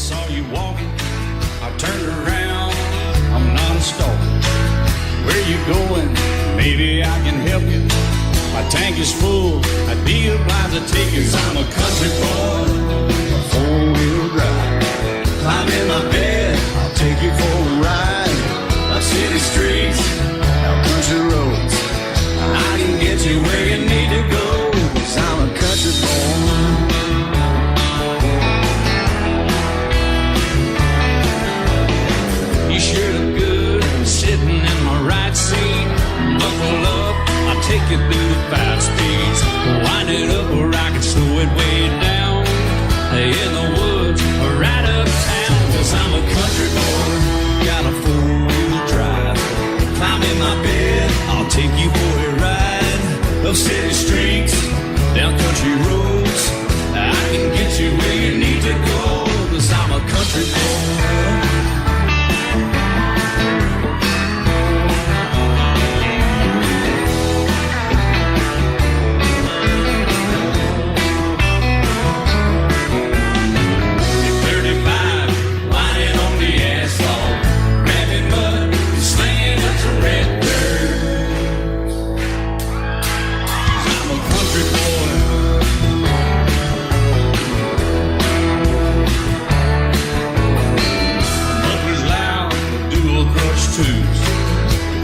saw you walking, I turned around. I'm not a stalker. Where you going? Maybe I can help you. My tank is full, I'd be obliged to take you. 'Cause I'm a country boy, a four-wheel drive. Climb in my bed, I'll take you for a ride. Our city streets, our country roads, I can get you where you need to go. 'Cause I'm a country boy. You sure look good sitting in my right seat. Buckle up, I'll take you through the 5 speeds. Wind it up where I can slow it way down. In the woods or right uptown. 'Cause I'm a country boy, got a 4-wheel drive. Climb in my bed, I'll take you for a ride. Up city streets, down country roads, I can get you where you need to go. 'Cause I'm a country boy.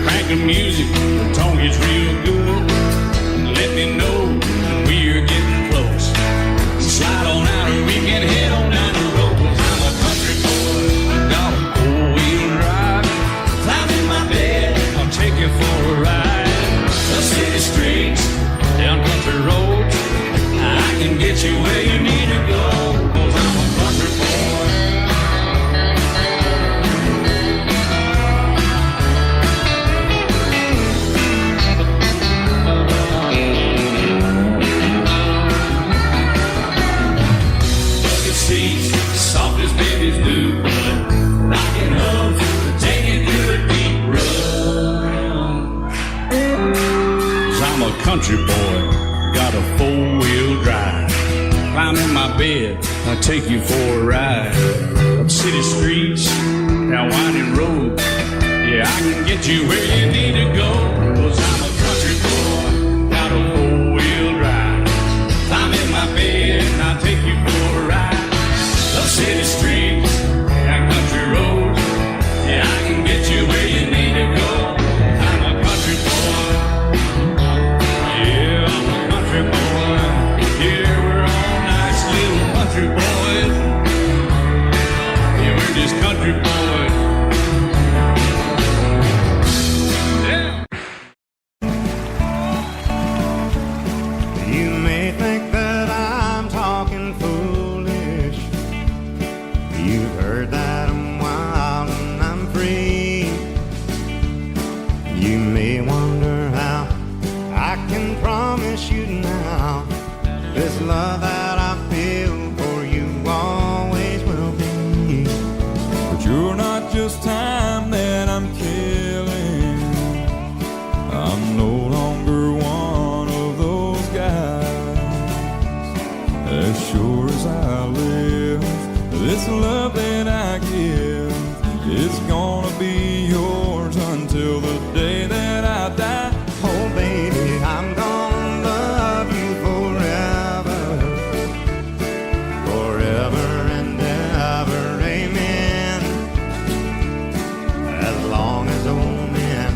Crank the music, the tone gets real good. Let me know when we're getting close. Slide on out and we can head on down the road. 'Cause I'm a country boy, got a 4-wheel drive. Climb in my bed, I'll take you for a ride. The city streets, down country roads, I can get you where you need to go. 'Cause I'm a country boy. Soft as babies do, rocking up, taking good deep run. 'Cause I'm a country boy, got a 4-wheel drive. Climb in my bed, I'll take you for a ride. Up city streets, down winding roads, yeah, I can get you where you need to go. 'Cause I'm a country boy, got a 4-wheel drive. Climb in my bed, I'll take you for a ride. Up city streets, down country roads, yeah, I can get you where you need to go. I'm a country boy, yeah, I'm a country boy. Yeah, we're all nice little country boys. Yeah, we're just country boys. Yeah. You may think that I'm talking foolish. You've heard that I'm wild and I'm free. You may wonder how I can promise you now this love that I feel for you always will be. But you're not just time that I'm killing. I'm no longer one of those guys. As sure as I live, this love that I give is gonna be yours until the day that I die. Oh baby, I'm gonna love you forever, forever and ever, amen. As long as old men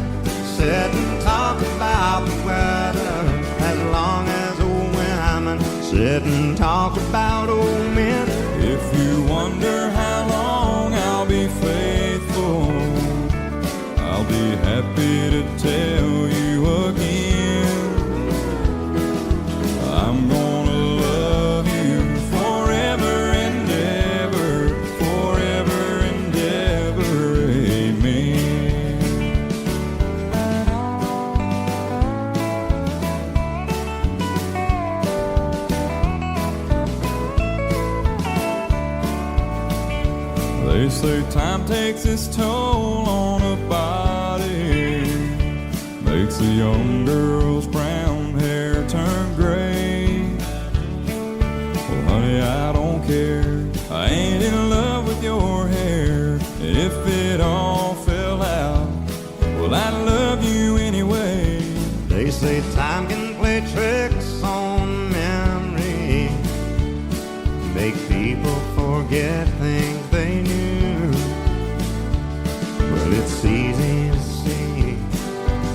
sit and talk about the weather, as long as old women sit and talk about old men. If you wonder how long I'll be faithful, I'll be happy to tell you again. I'm gonna love you forever and ever, forever and ever, amen. They say time takes its toll on a body, makes a young girl's brown hair turn gray. Well, honey, I don't care, I ain't in love with play tricks on memory, make people forget things they knew. Well, it's easy to see,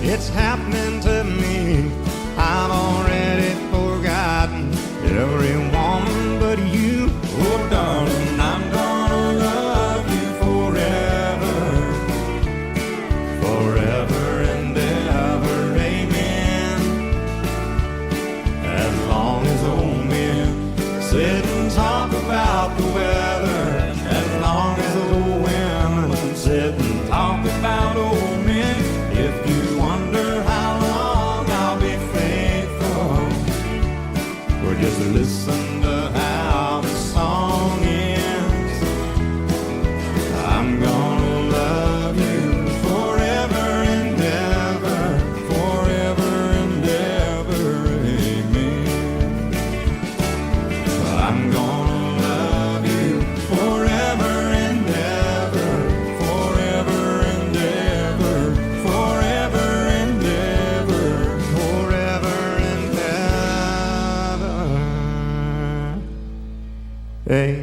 it's happening to me. I've already forgotten every woman but you. Oh, darling, I'm gonna love you forever, forever and ever, amen. As long as old men sit and talk about the weather, as long as old women sit and talk about old men. If you wonder how long I'll be faithful, or just listen to how the song ends, I'm gonna love you forever and ever, forever and ever, amen. I'm gonna love you forever and ever, forever and ever, forever and ever, forever and ever. Amen.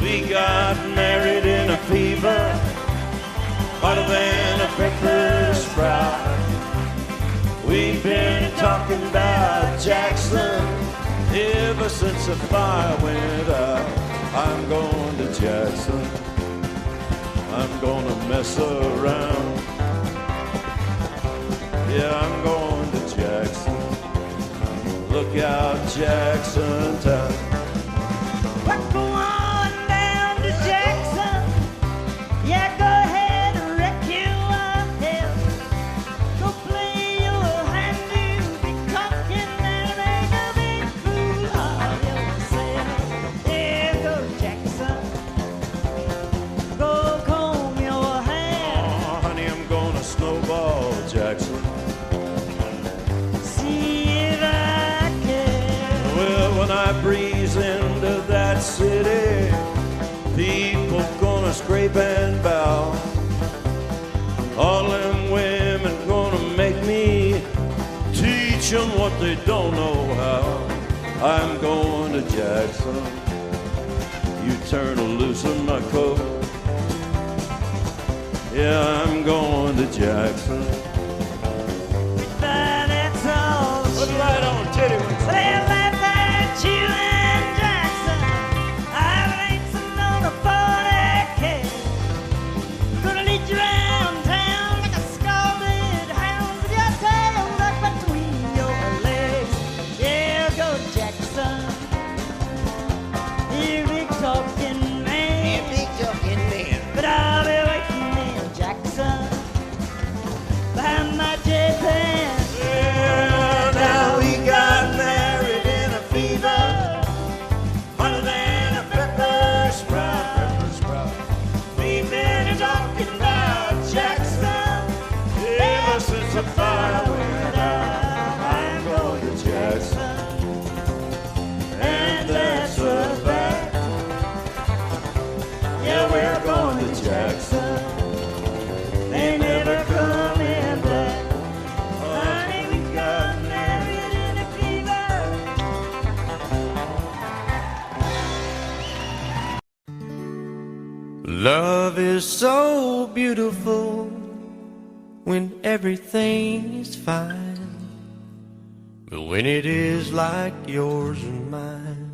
We got married in a fever, hotter than a pepper sprout. We've been talking about Jackson ever since the fire went out. I'm going to Jackson, I'm gonna mess around. Yeah, I'm going to Jackson, look out Jackson town. We're going down to Jackson. Yeah, go ahead and wreck yourself. Go play your hand, you be talking and make a big fool of yourself. Yeah, go Jackson. Go comb your hair. Oh, honey, I'm gonna snowball Jackson. See if I can. Well, when I breeze into that city, people gonna scrape and bow. All them women gonna make me teach them what they don't know how. I'm going to Jackson, you turn loose in my coat. Yeah, I'm going to Jackson. But that's all. Put it right on, titty whip. Well, that's you and Jackson. I'm racing on a 40K. Gonna lead you around town like a scalded hound with your tail tucked between your legs. Yeah, go Jackson. You big talking man. Big talking man. But I'll be waiting in Jackson behind my J-Pan. Yeah, now we got married in a fever, hotter than a pepper sprout. We've been talking about Jackson ever since the fire went out. I'm going to Jackson, and that's a fact. Yeah, we're going to Jackson. They never coming back. Honey, we got married in a fever. Love is so beautiful when everything is fine, but when it is like yours and mine,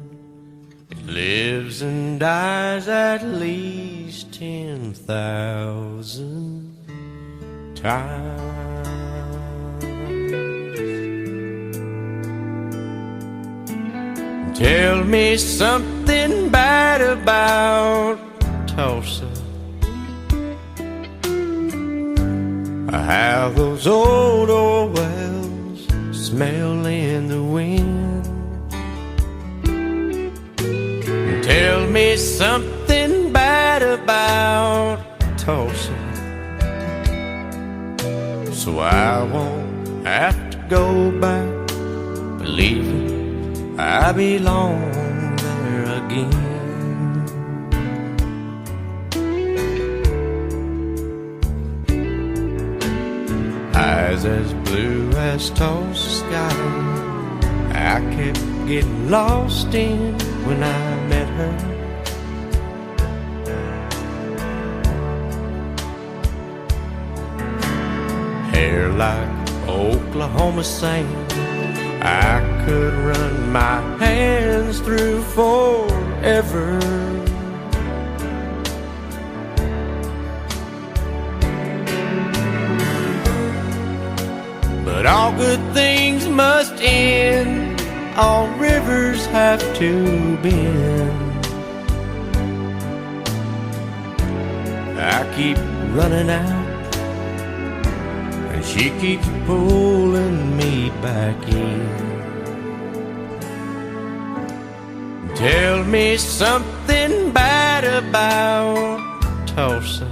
it lives and dies at least 10,000 times. Tell me something bad about Tulsa. How those old oil wells smell in the wind. Tell me something bad about Tulsa, so I won't have to go back I belong there again. Eyes as blue as Tulsa sky, I kept getting lost in when I met her. Hair like Oklahoma sand, I could run my hands through forever. But all good things must end, all rivers have to bend. I keep running out, and she keeps pulling me back in. Tell me something bad about Tulsa,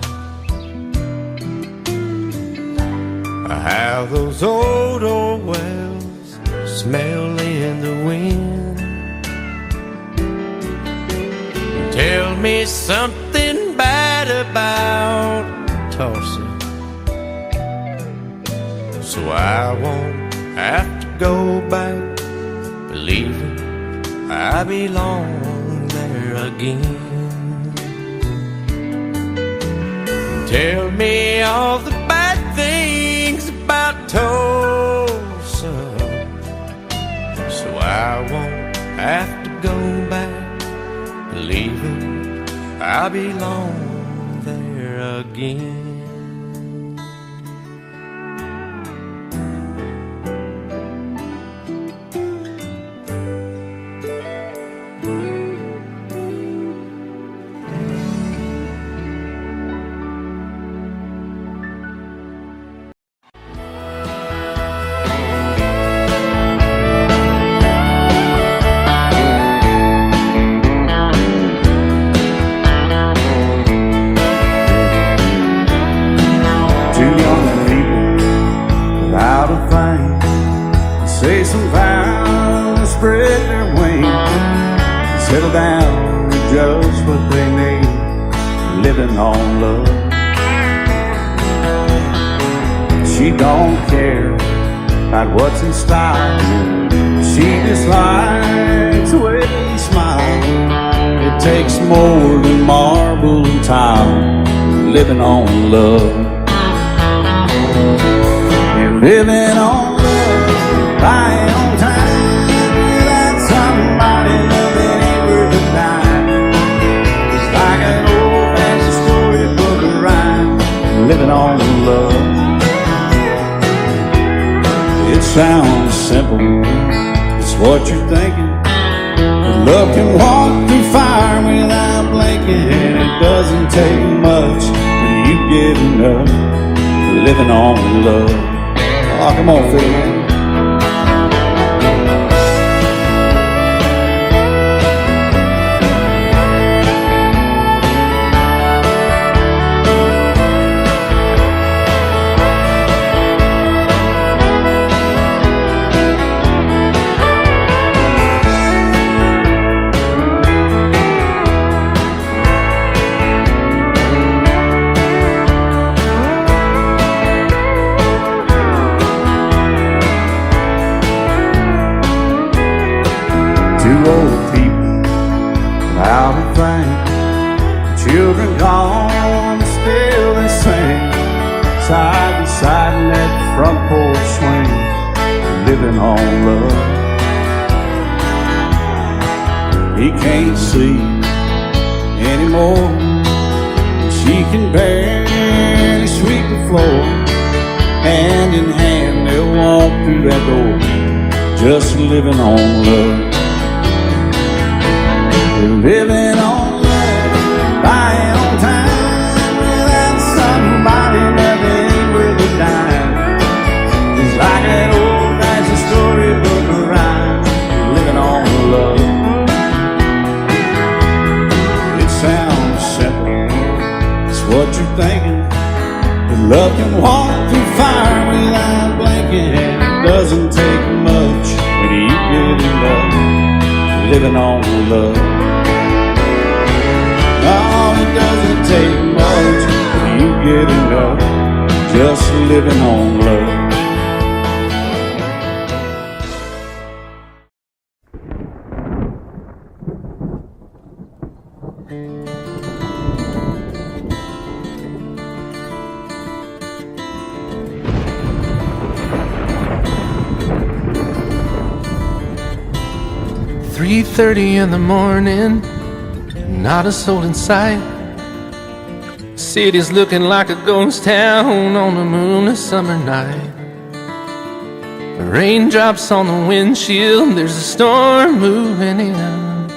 how those old wells smell in the wind. Tell me something bad about Tulsa, so I won't have to go back believing I belong there again. Tell me all the bad things about Tulsa, so I won't have to go back believing I belong there again. Say some vows and spread their wings, settle down to just what they need, living on love. She don't care about what's in style, she just likes the way you smile. It takes more than marble and tile, living on love. You're living on buying on time without somebody loving ain't worth a dime. It's like an old-fashioned storybook of rhyme, living on love. It sounds simple, it's what you're thinking. But love can walk through fire without blinking. It doesn't take much when you giving up, living on love. Oh, come on, Phil. Two old people without a thing, children gone, still they sing, side by side in that front porch swing, living on love. He can't see anymore, she can barely sweep the floor. Hand in hand they'll walk through that door, just living on love. Living on love, buying on time without somebody loving ain't worth a dime. It's like an old-fashioned storybook of rhyme, living on love. It sounds simple, it's what you're thinking. But love can walk through fire without blinking. It doesn't take much when you give it up, living on love. Oh, it doesn't take much when you get enough, just living on love. "3:30 in the morning, not a soul in sight. City's looking like a ghost town on a moonless summer night. Raindrops on the windshield, there's a storm moving in.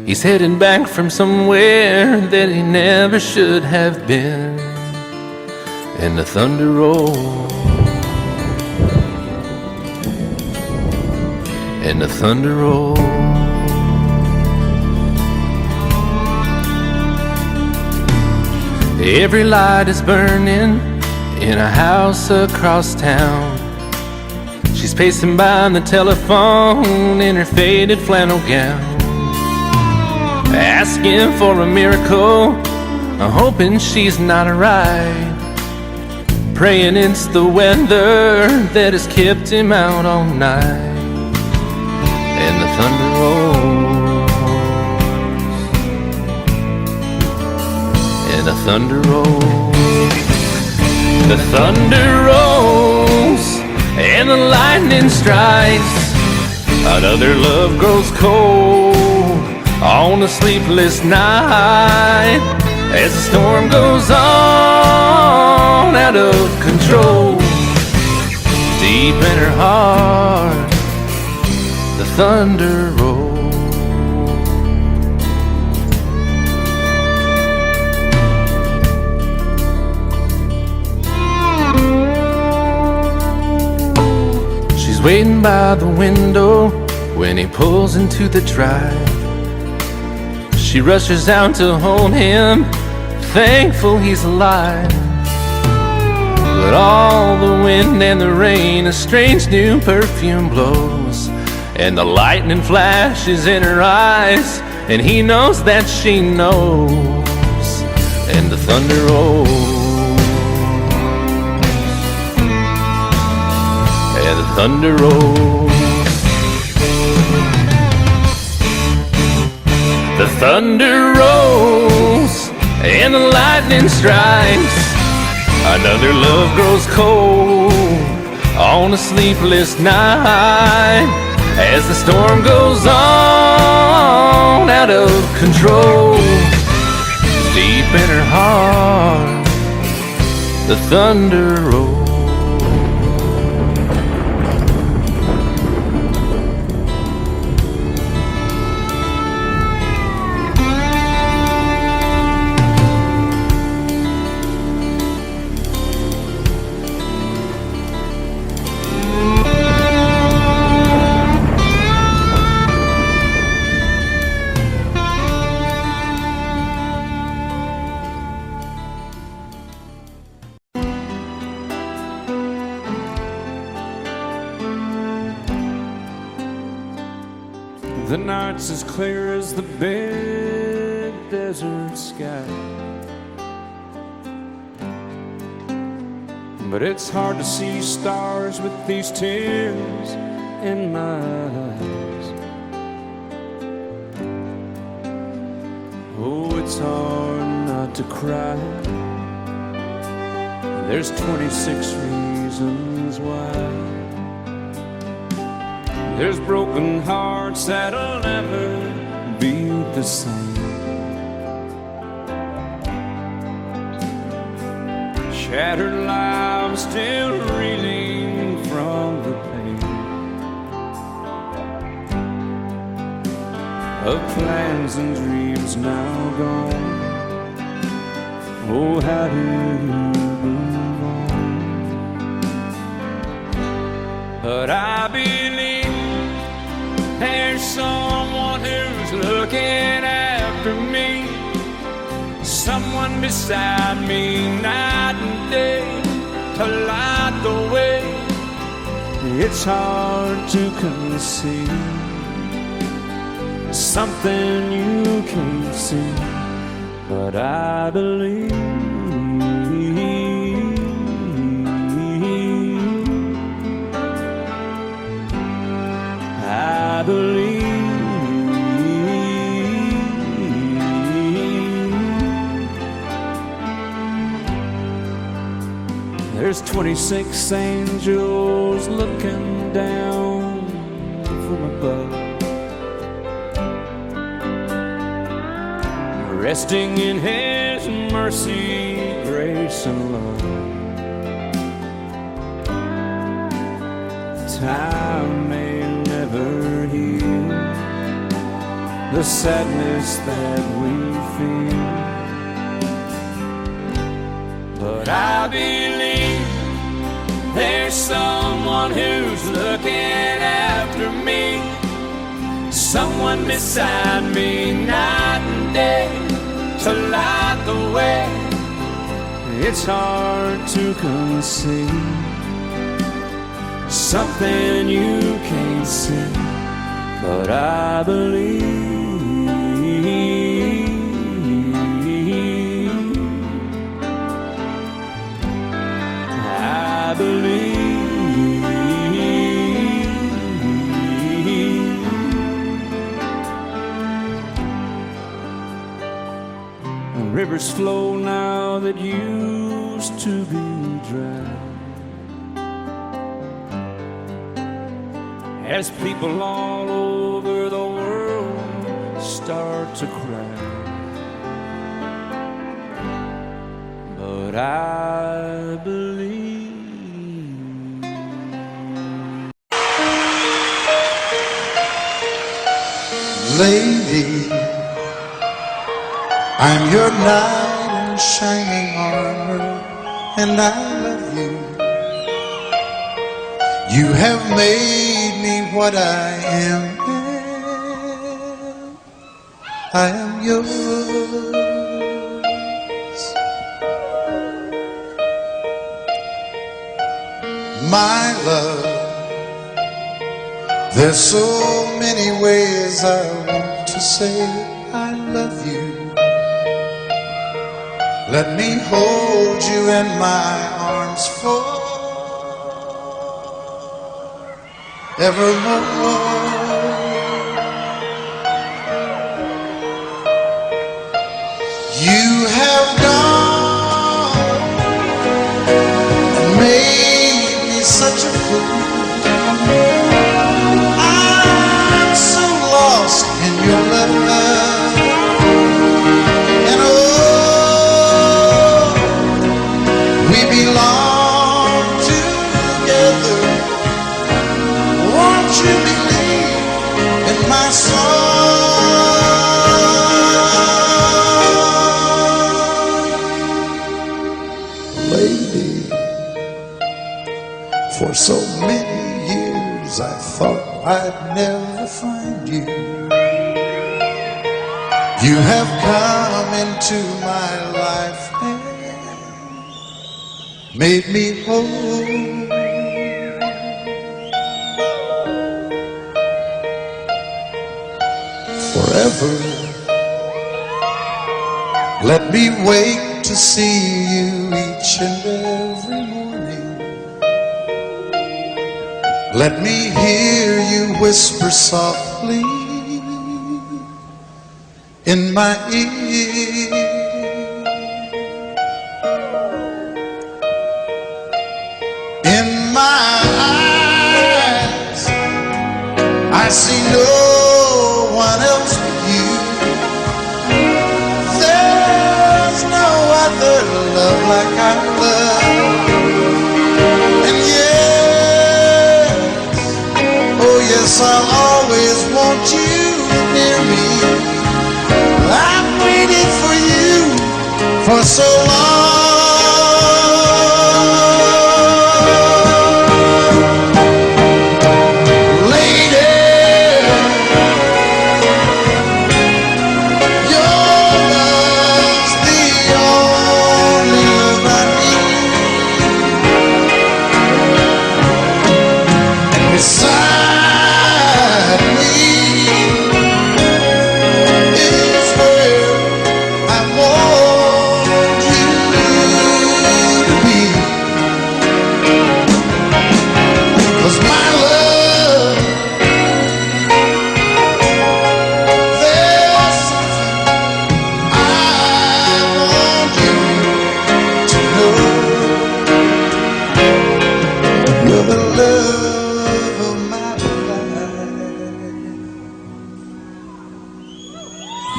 He's heading back from somewhere that he never should have been. And the thunder rolls, and the thunder rolls. Every light is burning in a house across town. She's pacing by the telephone in her faded flannel gown, asking for a miracle, hoping she's not alright, praying it's the weather that has kept him out all night. And the thunder rolls, and the thunder rolls. The thunder rolls, and the lightning strikes. Another love grows cold on a sleepless night, as the storm goes on out of control. Deep in her heart, the thunder rolls. She's waiting by the window when he pulls into the drive. She rushes out to hold him, thankful he's alive. But all the wind and the rain, a strange new perfume blows, and the lightning flashes in her eyes, and he knows that she knows. And the thunder rolls, and the thunder rolls. The thunder rolls, and the lightning strikes. Another love grows cold on a sleepless night, as the storm goes on out of control. Deep in her heart, the thunder rolls. The night's as clear as the big desert sky, but it's hard to see stars with these tears in my eyes. Oh, it's hard not to cry. There's 26 reasons why. There's broken hearts that'll never be the same. Shattered lives still reeling from the pain of plans and dreams now gone. Oh, how do you move on? But I believe there's someone who's looking after me, someone beside me night and day to light the way. It's hard to conceive something you can't see, but I believe. I believe. There's 26 angels looking down from above, resting in His mercy, grace, and love. Time may never heal the sadness that we feel, but I believe there's someone who's looking after me, someone beside me night and day to light the way. It's hard to conceive something you can't see, but I believe. I believe. Rivers flow now that used to be dry, as people all over the world start to cry. But I believe. Lady, I'm your knight in shining armor, and I love you. You have made me what I am. I am yours. My love, there's so many ways I want to say I love you. Let me hold you in my arms forevermore. You have gone and made me such a fool. I'm so lost in your love, and oh, we belong together. Won't you believe in my song? Lady, for so many years I thought I'd never find you. You have come into my life and made me whole. Forever, let me wake to see you each and every morning. Let me hear you whisper softly in my ear. In my eyes, I see no one else but you. There's no other love like our love. And yes, oh yes, I'll always want you near me. I've waited for you for so long. Beside me,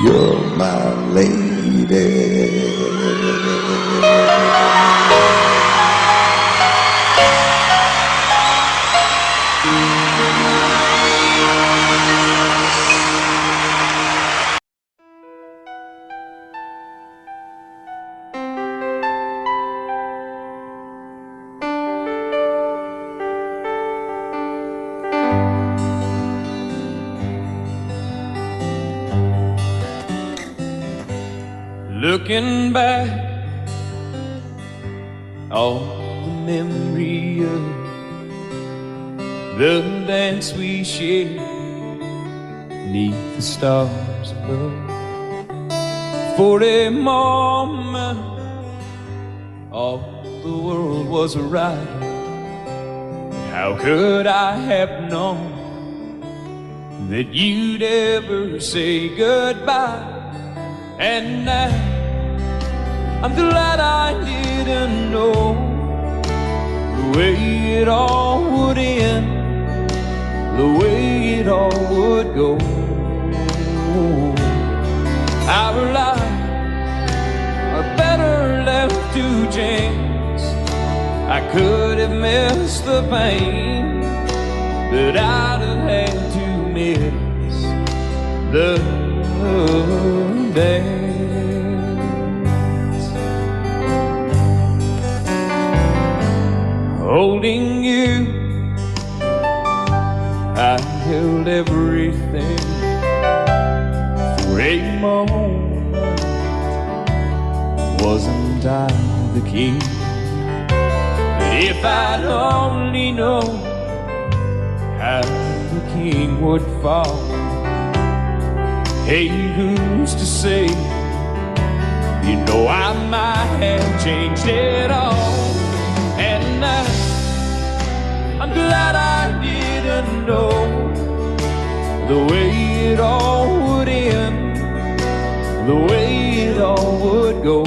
you're my lady. Looking back, all the memory of the dance we shared neath the stars above. For a moment, all the world was right. How could I have known that you'd ever say goodbye? And now I'm glad I didn't know the way it all would end, the way it all would go. Our lives are better left to chance. I could have missed the pain, but I'd have had to miss the dance. Holding you, I held everything. For a moment, wasn't I the king? But if I'd only known how the king would fall, hey, who's to say? You know I might have changed it all. And I'm glad I didn't know the way it all would end, the way it all would go.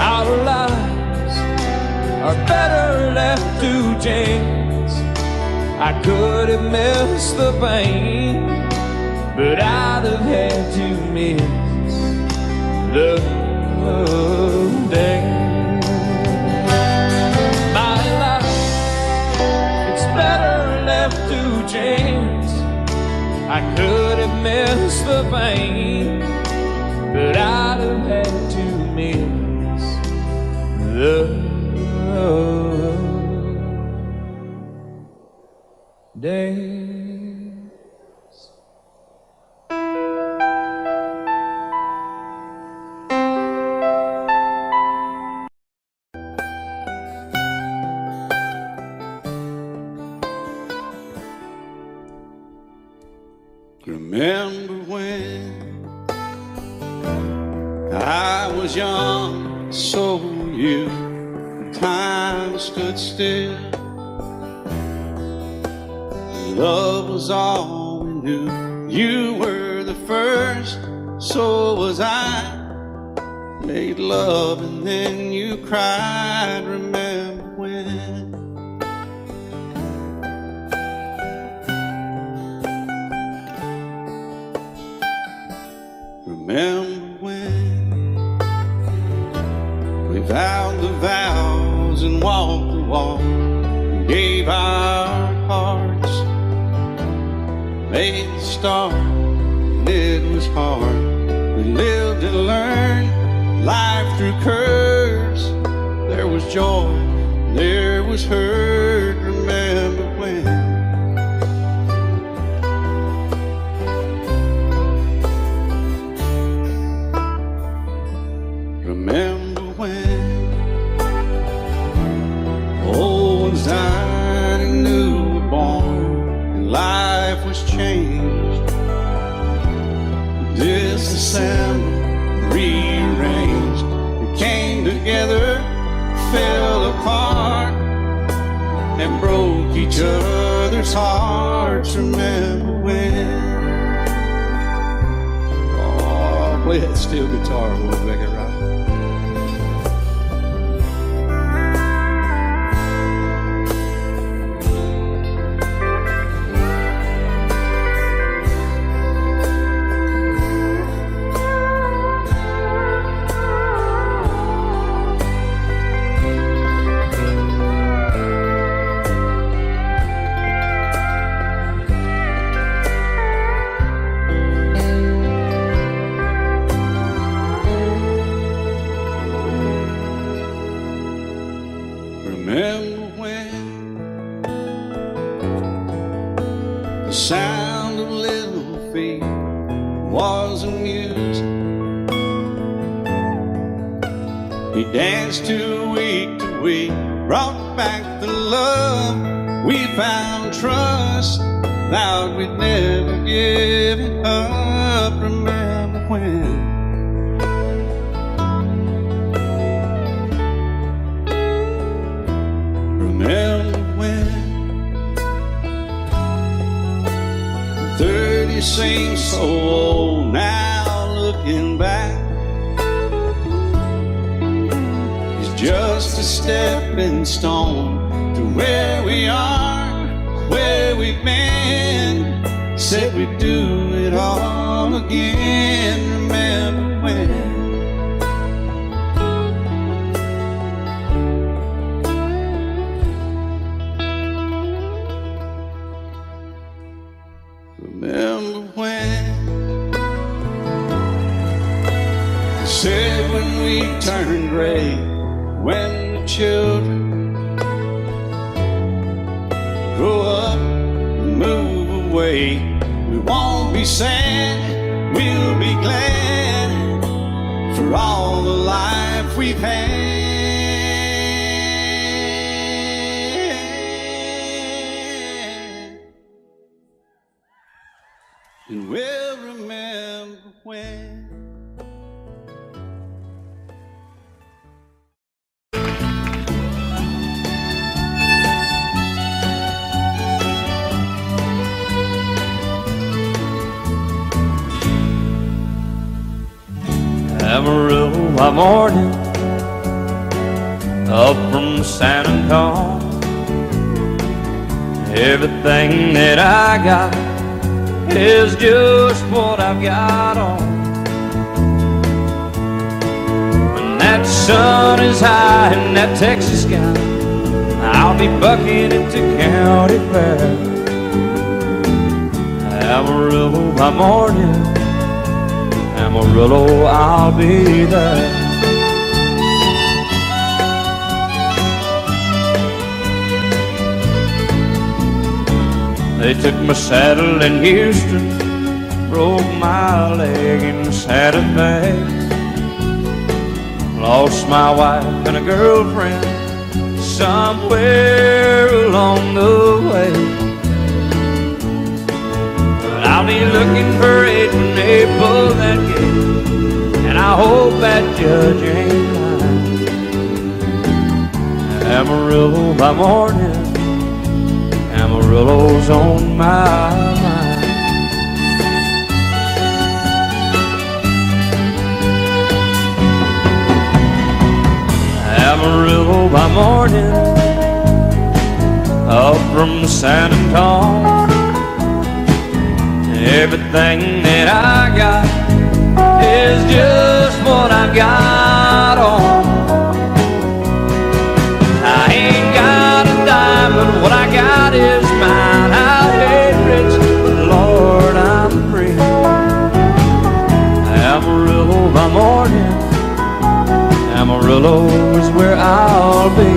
Our lives are better left to chance. I could have missed the pain, but I'd have had to miss the dance. My life, it's better left to chance. I could have missed the pain, but I'd have had to miss the dance. Remember when I was young, so were you. Time stood still. Love was all we knew. You were the first, so was I. Made love and then you cried. Remember when? Remember when we vowed the vows and walked the walk, and gave our hearts, made the start, and it was hard. We lived and learned life through curves. There was joy, there was hurt. Remember when? Remember when old ones died and new were born, and life was changed, disassembled, rearranged. We came together, fell apart, and broke each other's hearts. Remember when? Oh, play that steel guitar, we'll make it right. wasn't music. He danced to week, brought back the love. We found trust, vowed we'd never give it up. Remember when? Remember when? 30 seems so old now, looking back. It's just a stepping stone to where we are, where we've been. Said we'd do it all again. Remember when? Remember when? They said when we turn gray, when the children grow up and move away, we won't be sad, we'll be glad for all the life we've had. And we'll remember when. Amarillo by morning, up from San Antonio. Everything that I got is just what I've got on. When that sun is high in that Texas sky, I'll be bucking into county fair. Amarillo by morning, Amarillo, I'll be there. They took my saddle in Houston, broke my leg in Santa Fe. Lost my wife and a girlfriend somewhere along the way. But I'll be looking for it when they pull that gate, and I hope that judge ain't lying. Amarillo by morning, Amarillo's on my mind. Amarillo by morning, up from San Antonio. Everything that I got is just what I've got on. I ain't got a dime, but what I got is mine. I ain't rich, but Lord, I'm free. Amarillo by morning, Amarillo is where I'll be.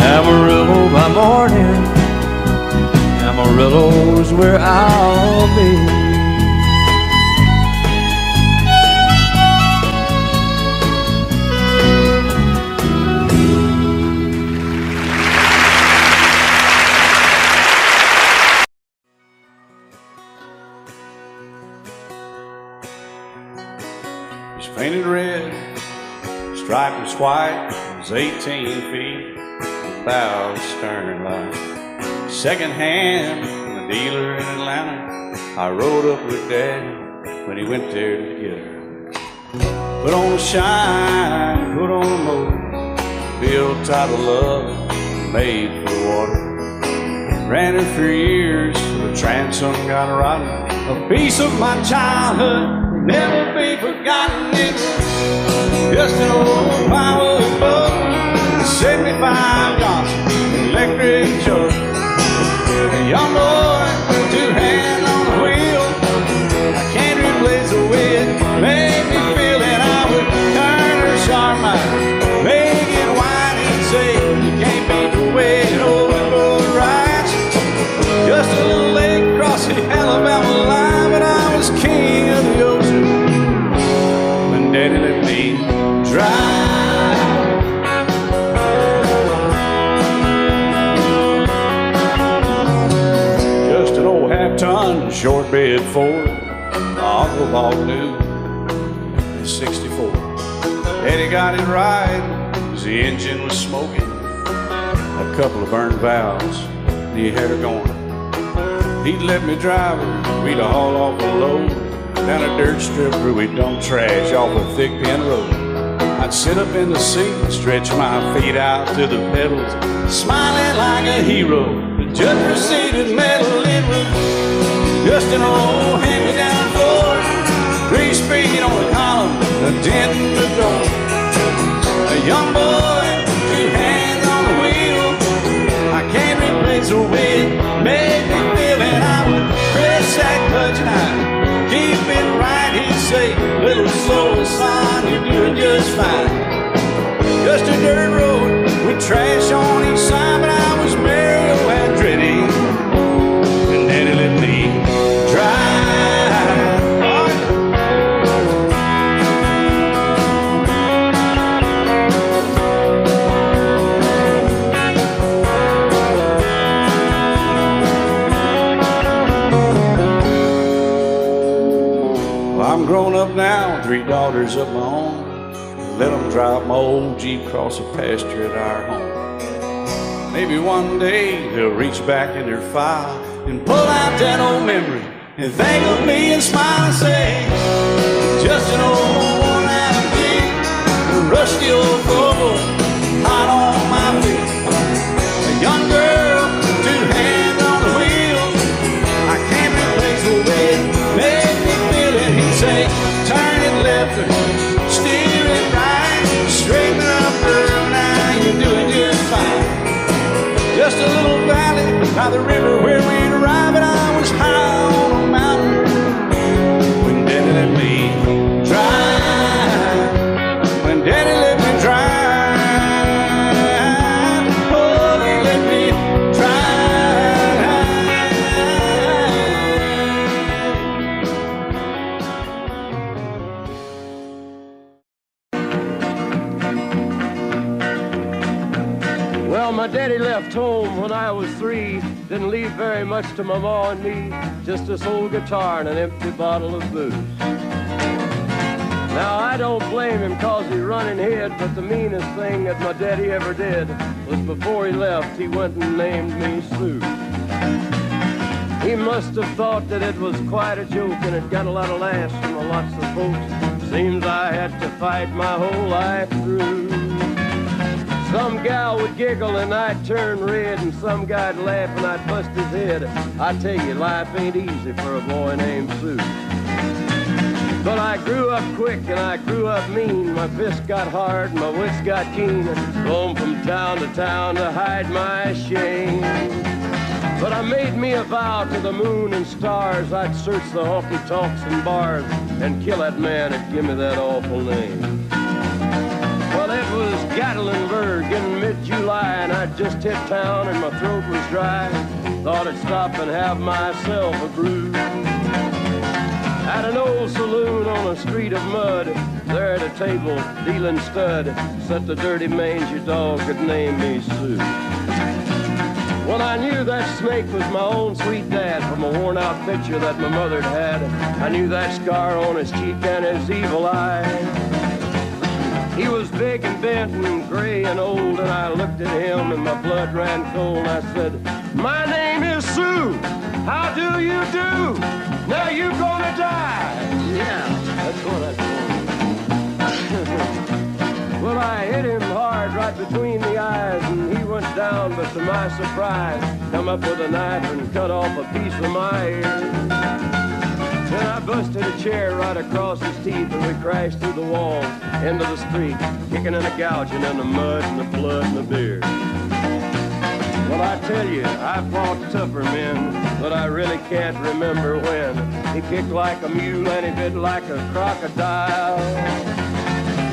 Amarillo by morning, Amarillo is where I'll be. Painted red, stripe was white, it was 18 feet, without stern light. Second hand from a dealer in Atlanta, I rode up with Dad when he went there to get her. Put on a shine, put on a motor, built out of love, made for the water. Ran it for years, the transom got rotten. A piece of my childhood never be forgotten. It's just an old firewood boat, 75 Johnson electric jug. A young boy, two hands on the wheel. I can't replace the way it made me feel that I would turn her sharp mind, make it whine and say you can't beat the way it open boat rides. Just a little lake across the Alabama line, but 4.5-ton short bed Ford my Uncle Bob knew in 64. Eddie got it right, 'cause the engine was smoking, a couple of burned valves, and he had her going. He'd let me drive her, we'd haul off a load down a dirt strip where we dumped trash off a thick pin road. I'd sit up in the seat and stretch my feet out to the pedals, smiling like a hero. The judge proceeded metal, it was just an old hand-me-down Ford, 3-speed on the column, a dent in the door. A young boy, 2 hands on the wheel, I can't replace the way it made me feel. And I would press that clutch and I'd keep it right. He'd say, little slow, son, you're doing just fine. Just a dirt road with trash on each side, but I was merry and dready, and Daddy let me drive. I'm grown up now, 3 daughters of my own. Let them drive my old Jeep across the pasture at our home. Maybe one day they'll reach back in their file and pull out that old memory and think of me and smile and say, just an old worn-out Jeep, a rusty old Volvo, hot on my feet. A young girl, 2 hands on the wheel, I can't replace the way it made me feel. And he'd say, turn it left or steer it right, straighten up, girl, now you're doing just fine. Just a little valley by the river where we'd arrive, and I was high on a mountain when Daddy let me drive. When Daddy let me drive, oh, he let me Well, my daddy left home when I was 3. Didn't leave very much to my ma and me. Just this old guitar and an empty bottle of booze. Now, I don't blame him 'cause he running hid, but the meanest thing that my daddy ever did was before he left, he went and named me Sue. He must have thought that it was quite a joke, and it got a lot of laughs from lots of folks. Seems I had to fight my whole life through. Some gal would giggle and I'd turn red, and some guy'd laugh and I'd bust his head. I tell you, life ain't easy for a boy named Sue. But I grew up quick and I grew up mean. My fists got hard and my wits got keen. Roam from town to town to hide my shame. But I made me a vow to the moon and stars, I'd search the honky-tonks and bars and kill that man that give me that awful name. Well, it was Gatlinburg in mid-July, and I'd just hit town and my throat was dry. Thought I'd stop and have myself a brew. At an old saloon on a street of mud, there at a table, dealing stud, sat the dirty mangy dog that named me Sue. Well, I knew that snake was my own sweet dad from a worn-out picture that my mother'd had. I knew that scar on his cheek and his evil eye. He was big and bent and gray and old, and I looked at him and my blood ran cold. I said, my name is Sue. How do you do? Now you gonna die. Yeah, that's what I told him. Well, I hit him hard right between the eyes, and he went down, but to my surprise, come up with a knife and cut off a piece of my ear. Then I busted a chair right across his teeth, and we crashed through the wall into the street, kicking and a gouging in the mud and the blood and the beer. Well, I tell you, I fought tougher men, but I really can't remember when. He kicked like a mule and he bit like a crocodile.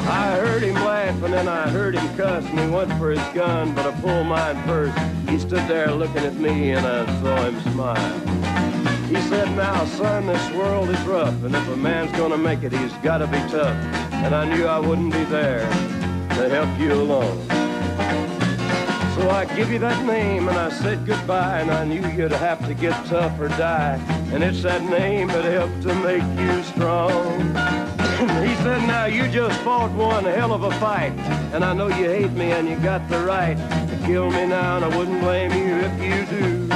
I heard him laugh and then I heard him cuss, and he went for his gun, but I pulled mine first. He stood there looking at me and I saw him smile. He said, now, son, this world is rough, and if a man's gonna make it, he's gotta be tough. And I knew I wouldn't be there to help you along. So I give you that name and I said goodbye, and I knew you'd have to get tough or die. And it's that name that helped to make you strong. He said, now you just fought one hell of a fight, and I know you hate me and you got the right to kill me now, and I wouldn't blame you if you do.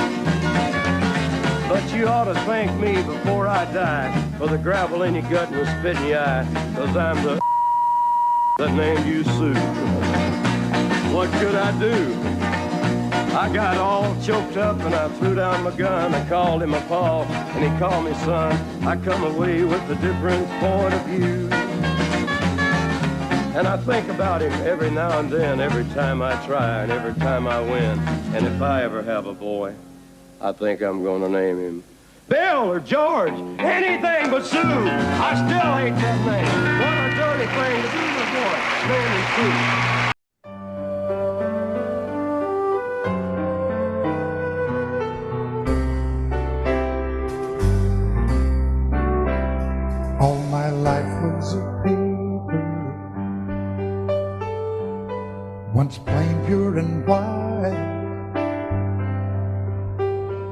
But you ought to thank me before I die for the gravel in your gut and the spit in your eye, 'cause I'm the that named you Sue. What could I do? I got all choked up and I threw down my gun. I called him a paw and he called me son. I come away with a different point of view. And I think about him every now and then, every time I try and every time I win. And if I ever have a boy, I think I'm gonna name him Bill or George, anything but Sue. I still hate that name. What a dirty thing to do to a boy, naming Sue. All my life was a paper, once plain, pure and white,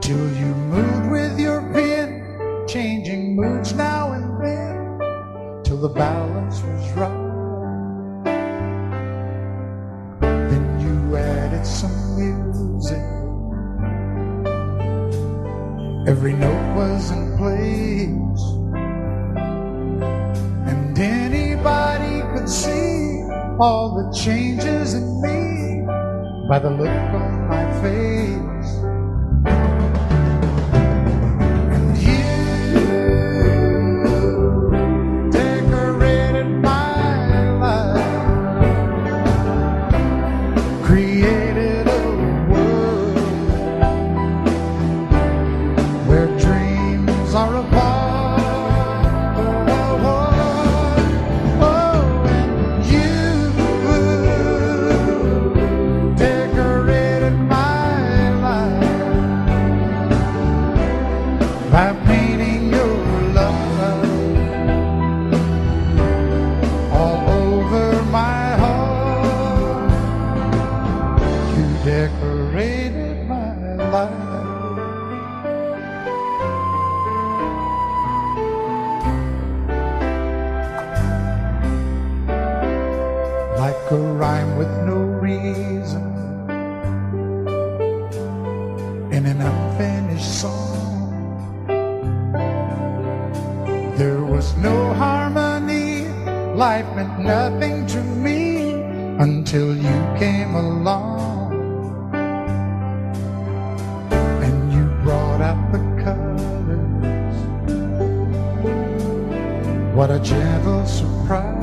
till you moved with your pen, changing moods now and then, till the balance was right. Then you added some music, every note was in place, and anybody could see all the changes in me by the look on my face. And you decorated my life, created a world where dreams are apart. By painting your love all over my heart, you decorated my life. Like a rhyme with no reason in an unfinished song, there was no harmony, life meant nothing to me until you came along. And you brought out the colors, what a gentle surprise.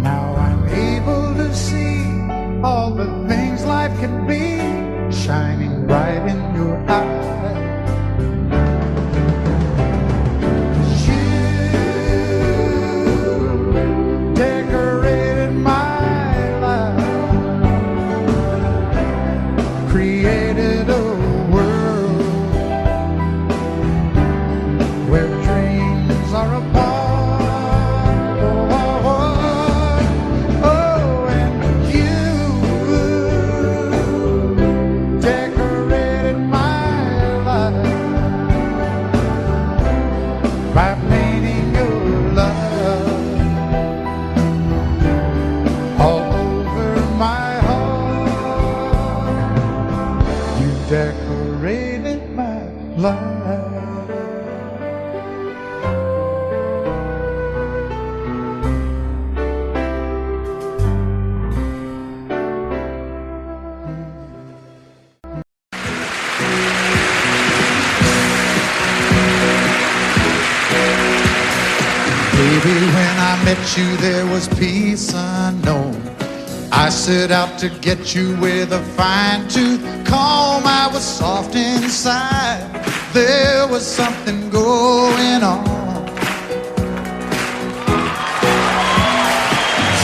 Now I'm able to see all the things life can be, shining bright in your eyes. Created a world where dreams are apart. Oh, and you decorated my life by painting your love all over my decorated my life. Baby, when I met you, there was peace unknown. I set out to get you with a fine-tooth comb. I was soft inside, there was something going on.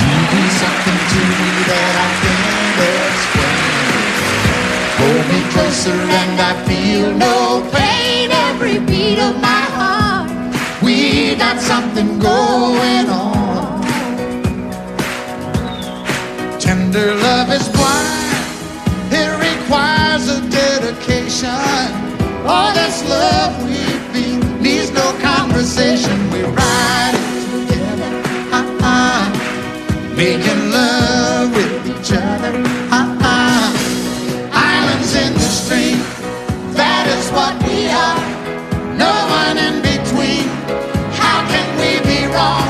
You do something to me that I can't explain. Hold me closer and I feel no pain. Every beat of my heart, we got something going on. Tender All this love we feel needs no conversation. We ride it together, making love with each other. Islands in the stream, that is what we are. No one in between. How can we be wrong?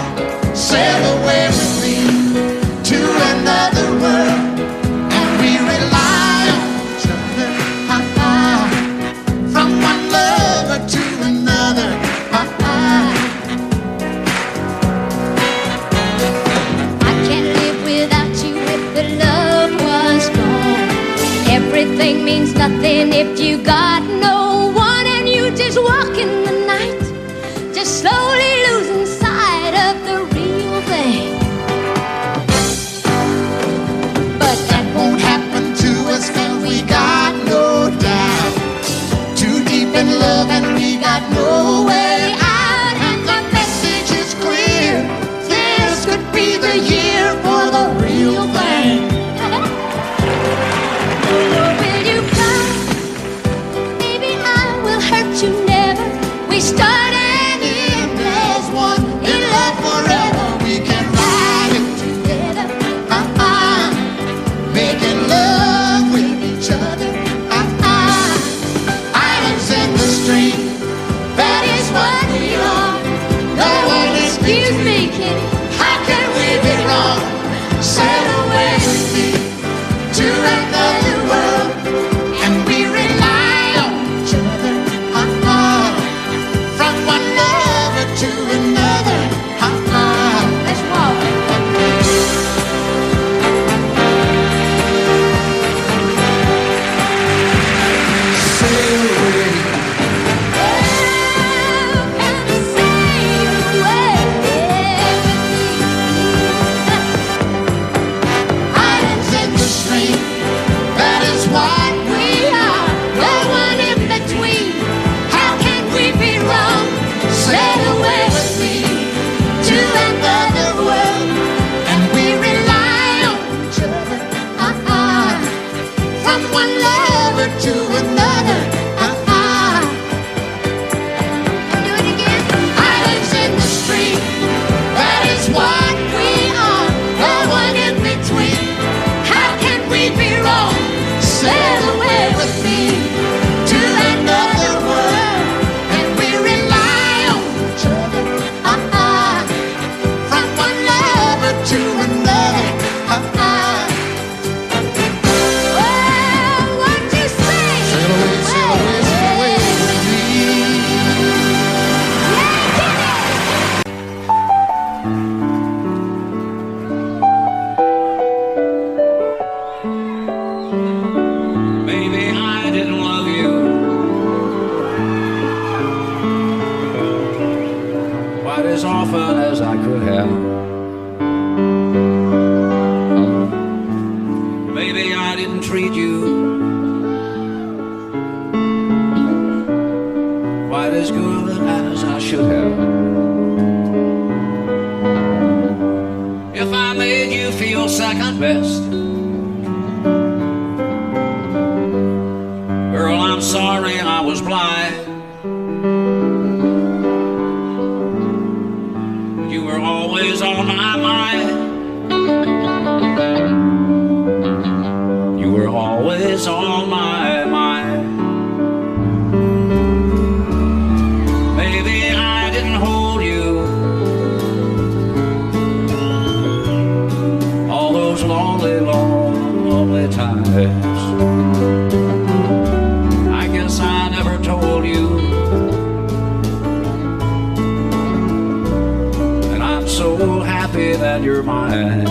Sail away with me to another world, and we rely on each other. From one lover to another. I can't live without you if the love was gone. Everything means nothing if you got no one, and you just walk in the night, just slowly losing sight of the real thing. But that won't happen to us, 'cause we got no doubt. Too deep in love and we got no way out. And the message is clear. This could be the year for the real thing. Will you come? Maybe I will hurt you never. We start and end as one. In love forever, we can ride it together. Making love with each other. Islands in the stream, that is what we are. No one is Excuse me, kid. How can we be wrong? Sail away with me to another world, and we rely on each other. From one lover to another. Let's walk. Sail away. Islands in the stream, that is what we are. No one in between. How can we be wrong? Sail away with me to another world, and we rely on each other. From one lover to another. Do it again. Islands in the stream, that is what we are. No one in between. How can we be wrong? Sail away with me to another world, and we rely on each other. From one lover to another. Well, what you say? Sail away, sail away, sail away with me. Maybe I didn't love you quite as often as I could have. Maybe I didn't treat you quite as good as I should have. If I made you feel second best, girl, I'm sorry I was blind. You were always on my mind. You were always on my mind. Maybe I didn't hold you all those lonely, lonely times. I guess I never told you, and I'm so happy that you're mine.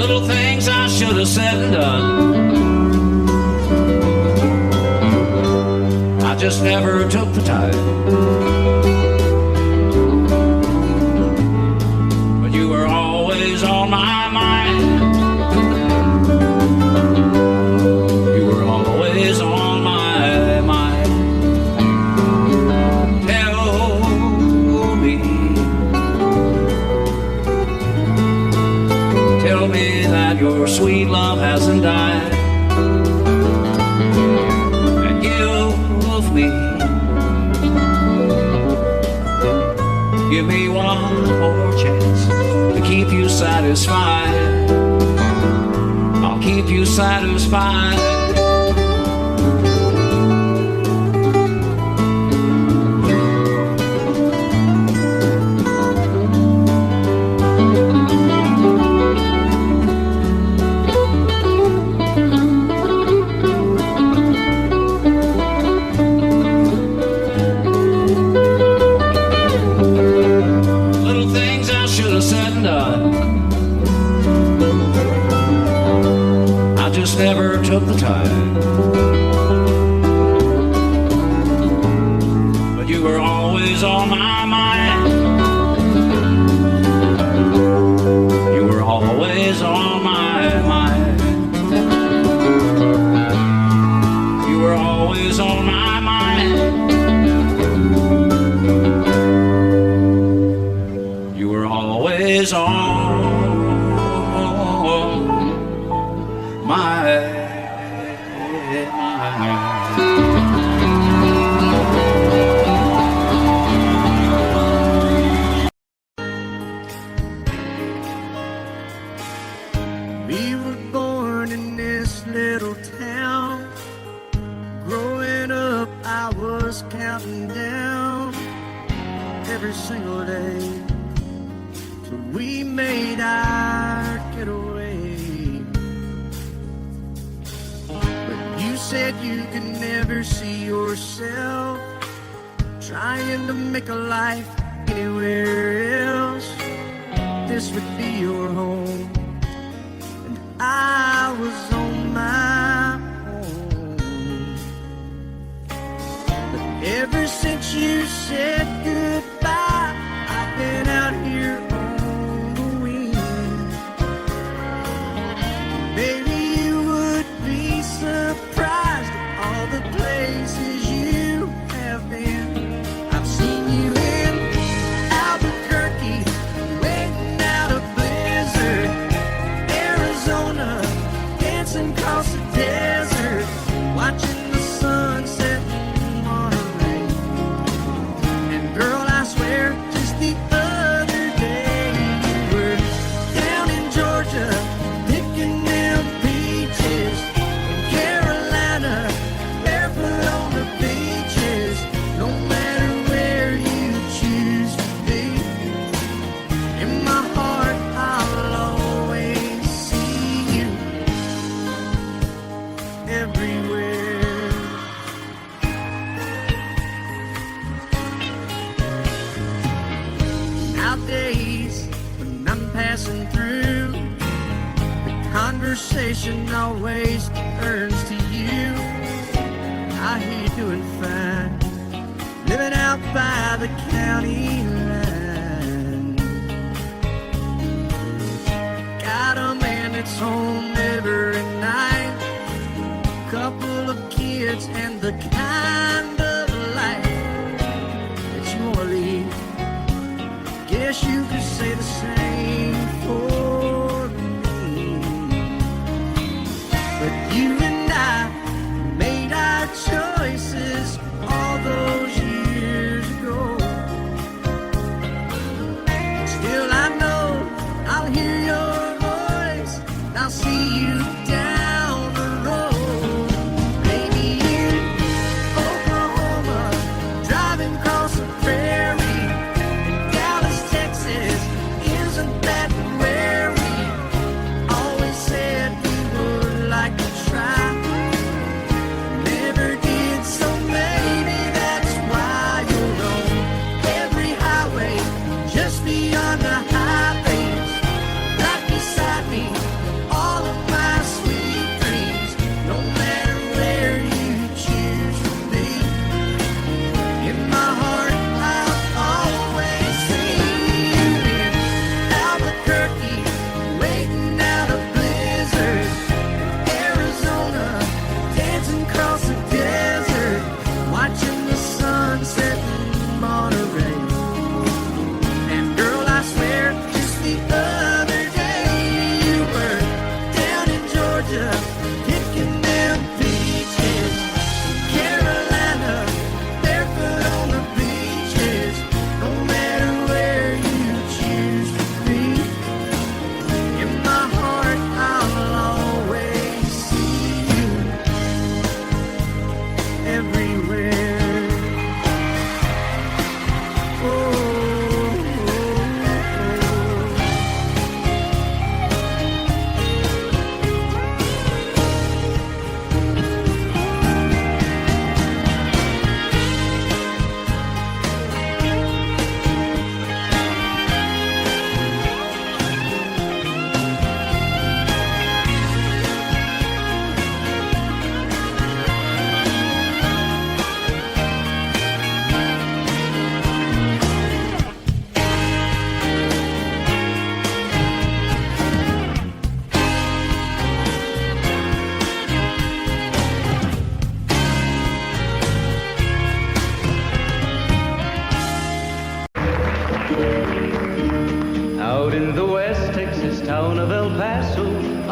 Little things I should have said and done, I just never took the time. But you were always on my mind. You were always on my mind. Tell me that your sweet love hasn't died. satisfied. Little things I should have said and done, I just never took the time. But you were always on my mind. You were always on my mind. You were always on my mind. You were always on my mind. We were born in this little town. Growing up, I was counting down every single day till we made our getaway. But you said you could never see yourself trying to make a life anywhere else. This would be your home, and I was on my own. But ever since you said goodbye, I've been out here on the wing. Maybe you would be surprised at all the places you have been. I've seen you in Albuquerque, waiting out a blizzard, Arizona, dancing across the desert, watching the sunset in Monterey. And girl, I swear, just the other day you were down in Georgia, picking them peaches. In Carolina, barefoot on the beaches. No matter where you choose to be, in my heart I'll always see you everywhere. Nowadays, when I'm passing through, the conversation always turns to you. I hear you doing fine, living out by the county line. Got a man that's home every night, couple of kids, and the kind of life that you wanna lead. Guess you could say the same for me. But you and I made our choices all those years ago. Still I know I'll hear your voice, and I'll see you down the road. Maybe in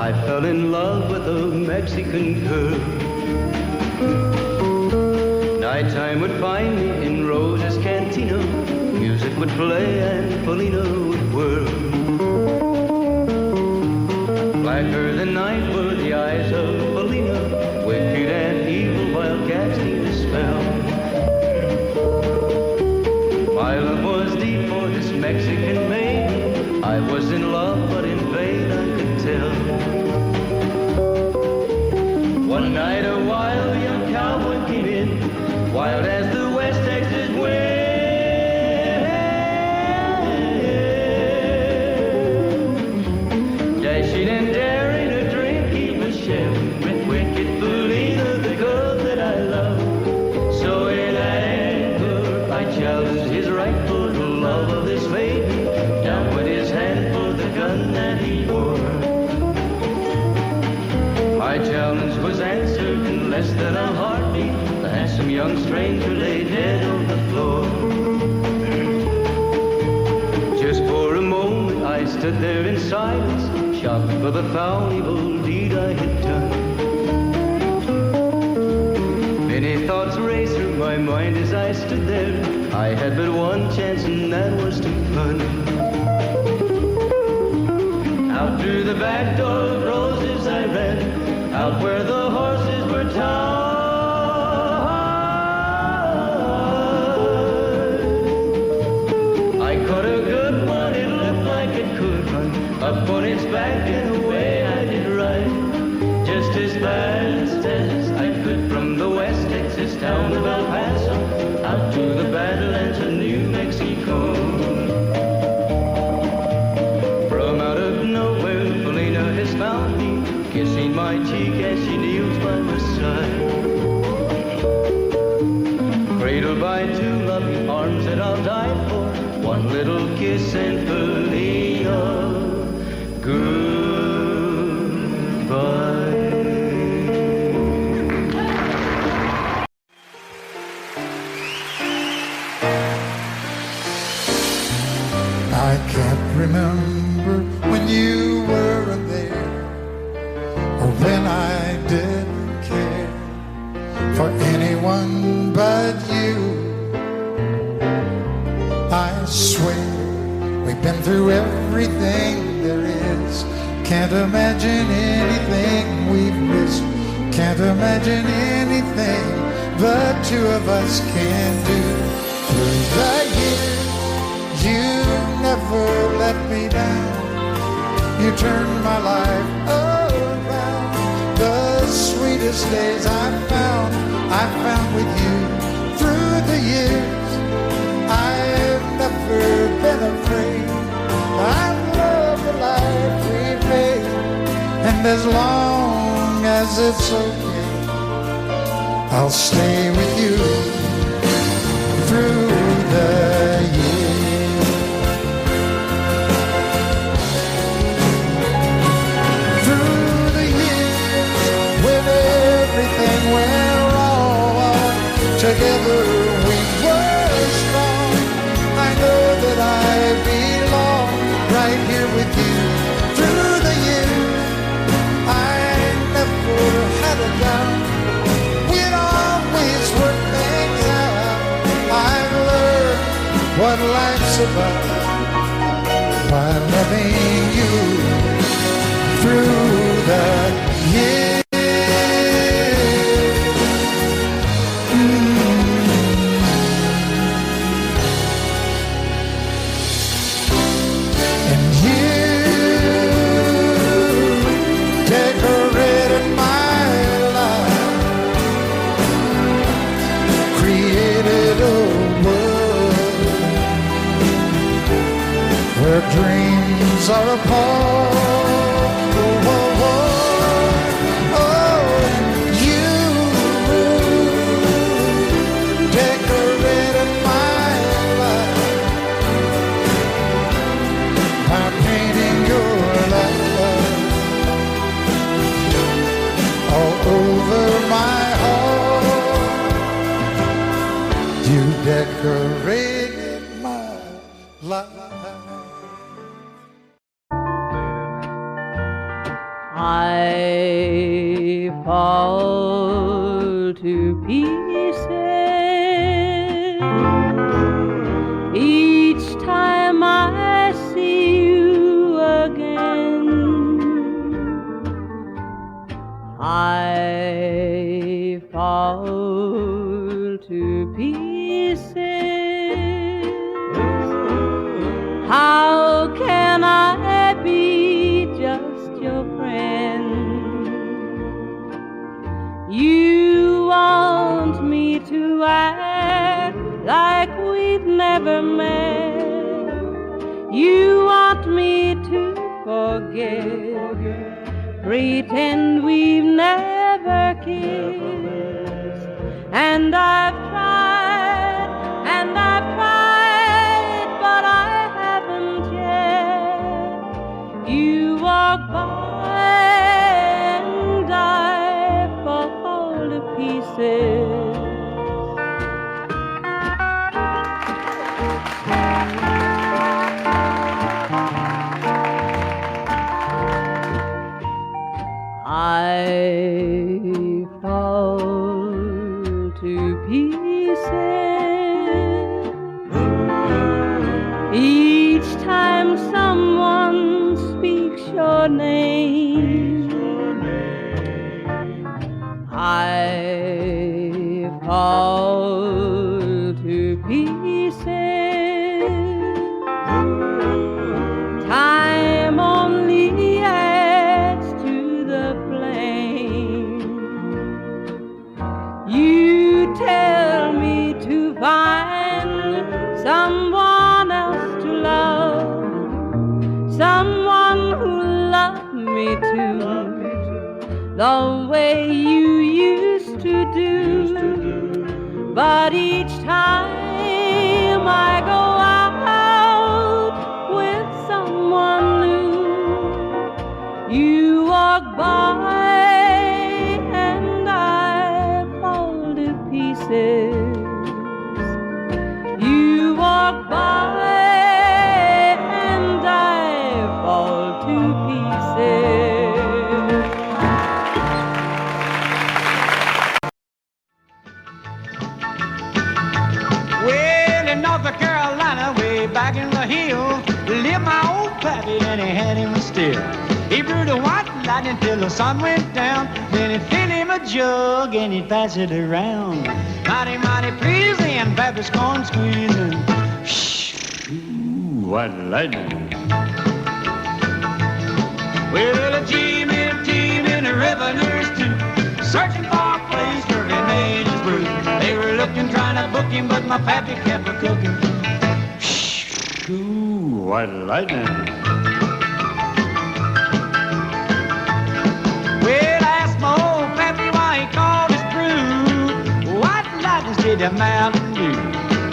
I fell in love with a Mexican girl. Nighttime would find me in Rose's Cantina. Music would play and Felina would whirl. Blacker than night were the eyes of Felina, wicked and evil while casting a spell. My love was deep for this Mexican maiden. I was in love, but in vain I could tell. One night a wild young cowboy came in, wild as the West Texas wind. Dashing and daring, a drink he was sharing with wicked Felina, the girl that I love. So in anger I challenged his right for the love of this maiden. Down went his hand for the gun that he wore. My challenge was answered in less than a heartbeat. The handsome young stranger lay dead on the floor. Just for a moment I stood there in silence, shocked for the foul evil deed I had done. Many thoughts raced through my mind as I stood there. I had but one chance and that was to run. Out through the back door of Roses I ran, out where the horses were tied. I caught a good one, it looked like it could run. Up on its back and away I did ride, just as fast as I could from the West Texas town of El Paso out to the Badlands of New Mexico. From out of nowhere, Felina has found me, kissing my cheek as she kneels by my side. Cradled by two loving arms that I'll die for, one little kiss and Felina, goodbye. I can't remember when you weren't there, or when I didn't care for anyone but you. I swear we've been through everything there is. Can't imagine anything we've missed. Can't imagine anything the two of us can do. Through the years you never let me down. You turned my life around. The sweetest days I found with you. Through the years I've never been afraid. I love the life we've made, and as long as it's okay, I'll stay with you through the years. Through the years, when everything went wrong, together we were strong. I know that I belong right here with you. Through the years, I never had a doubt. We'd always work things out. I've learned what life's about by loving you through the years. And you decorated my life, created a world where dreams are apart. Oh, oh, oh, oh, you decorated my life by painting your life all over my heart. You decorated my life. I fall to pieces each time I see you again. I fall to pieces. How can I be just your friend? You want me to act like we'd never met. You want me to forget, pretend we've never kissed. And I've tried, but I haven't yet. You walk by and I fall to pieces. I fall to pieces each time someone speaks your name. I fall to pieces. Time only adds to the flame. You tell me to find someone else to love, someone who loved me too, the way you used to do. But each time I go out with someone new, you walk by and I fall to pieces. You walk by and I fall to pieces. Well, in North Carolina, way back in the hills, lived my old pappy and he had him still. He brewed a white lightning till the sun went down. Then he'd fill him a jug and he'd pass it around. Mighty, mighty pleasing, Baptist corn squeezing. Shh, ooh, white lightning. Well, a team and the revenues too, searching for a place where he made his brew. They were looking, trying to book him, but my pappy kept a cooking. Shh, ooh, white lightning. Well, I asked my old pappy why he called his brew White Lightning did the Mountain Dew.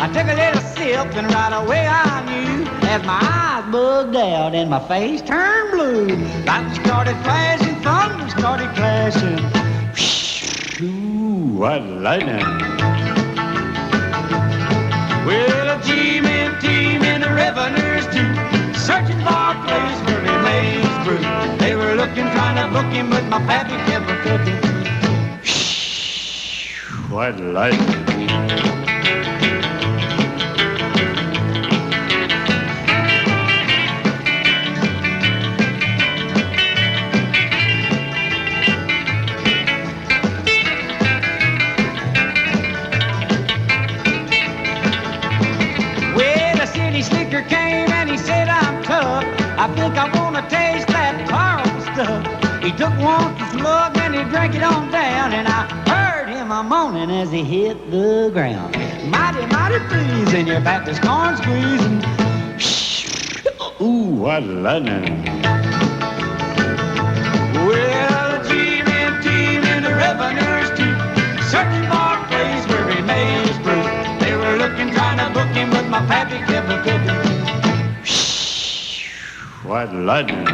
I took a little sip and right away I knew, as my eyes bugged out and my face turned blue. Lightning started flashing, thunder started clashing. Ooh, white lightning. Well, a team and the revenues too, searching for a place where he made his brew. They were looking, trying to book him, but my pappy kept a cooking. White lightning. I think I wanna taste that horrible stuff. He took one slug and he drank it on down, and I heard him a moaning as he hit the ground. Mighty, mighty pleasing, your Baptist corn squeezing. Ooh, what lightning. Well, the team and the revenues too, searching for a place where he made his brew. They were looking, trying to book him, but my pappy kept a cooking. White lightning.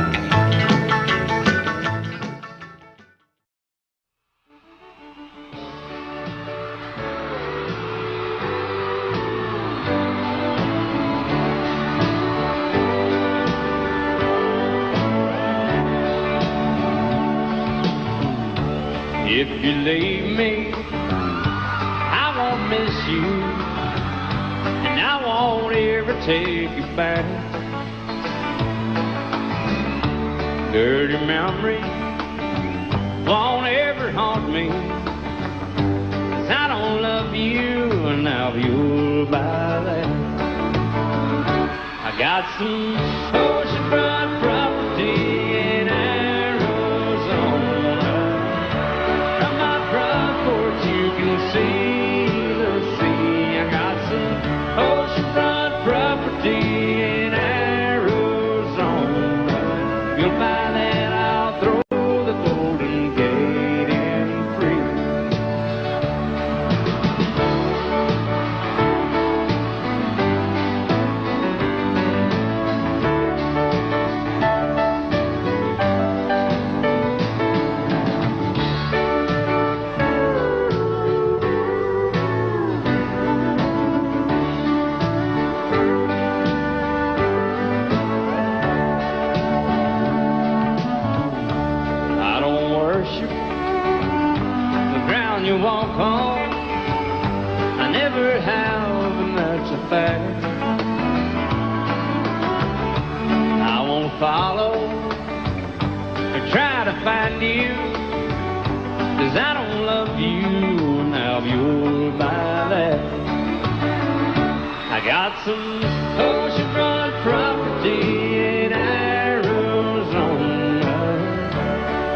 If you leave me, I won't miss you, and I won't ever take you back. Dirty memory won't ever haunt me, 'cause I don't love you, and now you'll buy that. I got some oceanfront property in Arizona. From my front porch you can see the sea. I got some oceanfront property in Arizona. You'll buy that, I'll throw the Golden Gate in free. I don't worship the ground you walk on. I never have, and that's a fact. I won't follow or try to find you, 'cause I don't love you, now you'll buy that. I got some oceanfront property in Arizona.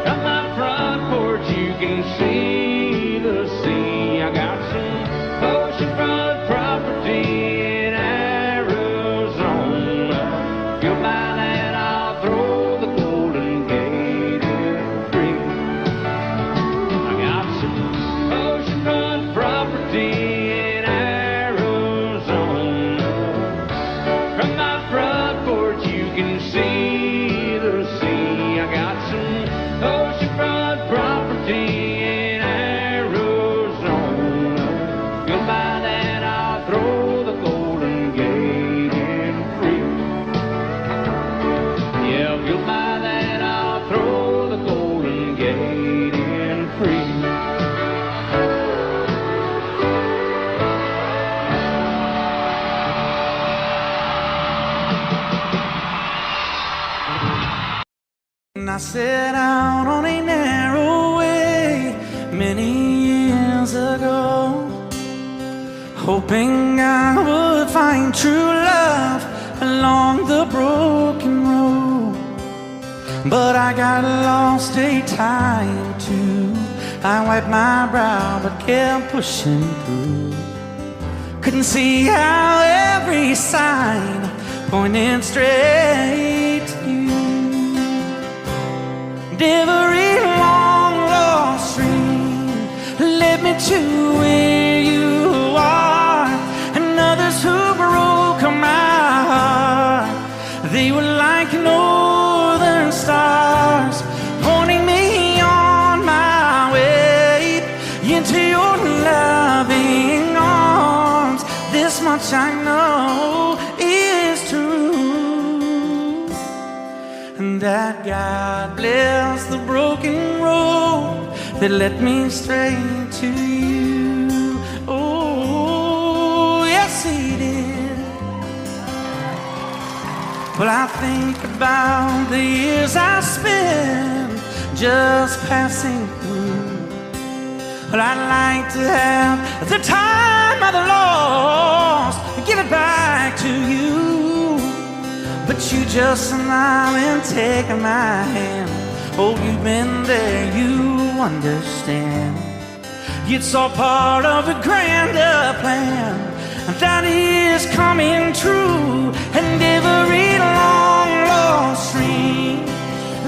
From my front porch you can see the sea. I got some oceanfront property in Arizona. You'll buy that, I'll throw the Golden Gate in free. I got some oceanfront property in Arizona. From my front porch you can see the sea. I got some oceanfront property in Arizona. You'll buy that, I'll throw the Golden Gate in free. Yeah, if you'll buy that, I'll throw the Golden Gate in free. And I set out on a narrow way many years ago, hoping I would find true love along the broken road. But I got lost a time or two. I wiped my brow but kept pushing through. Couldn't see how every sign pointed straight to you. Every long lost stream led me to where you are, and others who broke my heart, they were like northern stars, pointing me on my way into your loving arms. This much I know is true, and that God bless the broken road that led me straight to you. Oh, yes, He did. Well, I think about the years I spent just passing through. Well, I'd like to have the time I've lost, give it back to you. But you just smile and take my hand. Oh, you've been there, you understand. It's all part of a grander plan that is coming true. And every long lost stream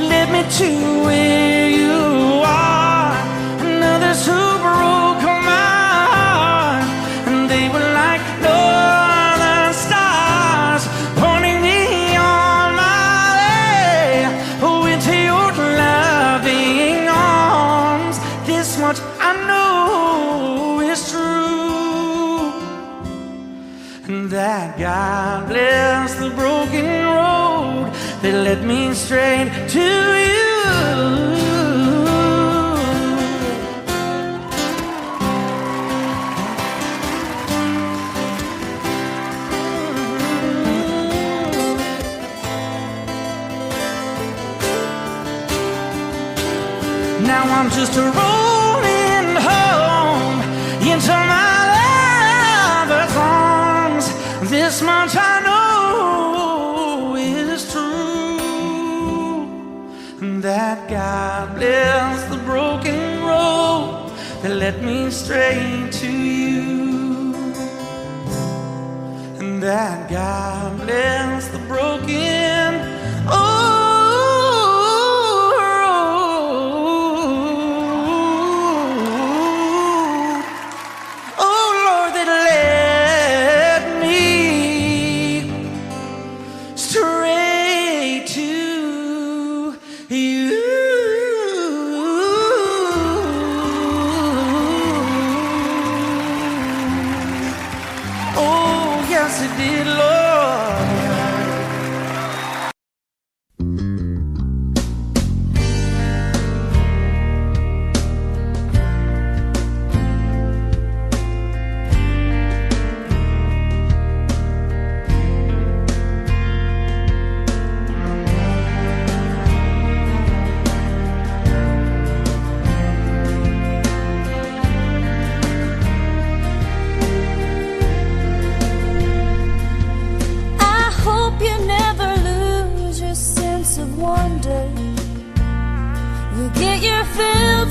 led me to where you are, and others who broke my heart, and they were like northern stars, pointing me on my way, oh, into your loving arms. This much I know is true, and that God bless the broken road that led me straight to you. I'm just rolling home into my lover's arms. This much I know is true, that God bless the broken road that led me straight to you, and that God bless the broken road.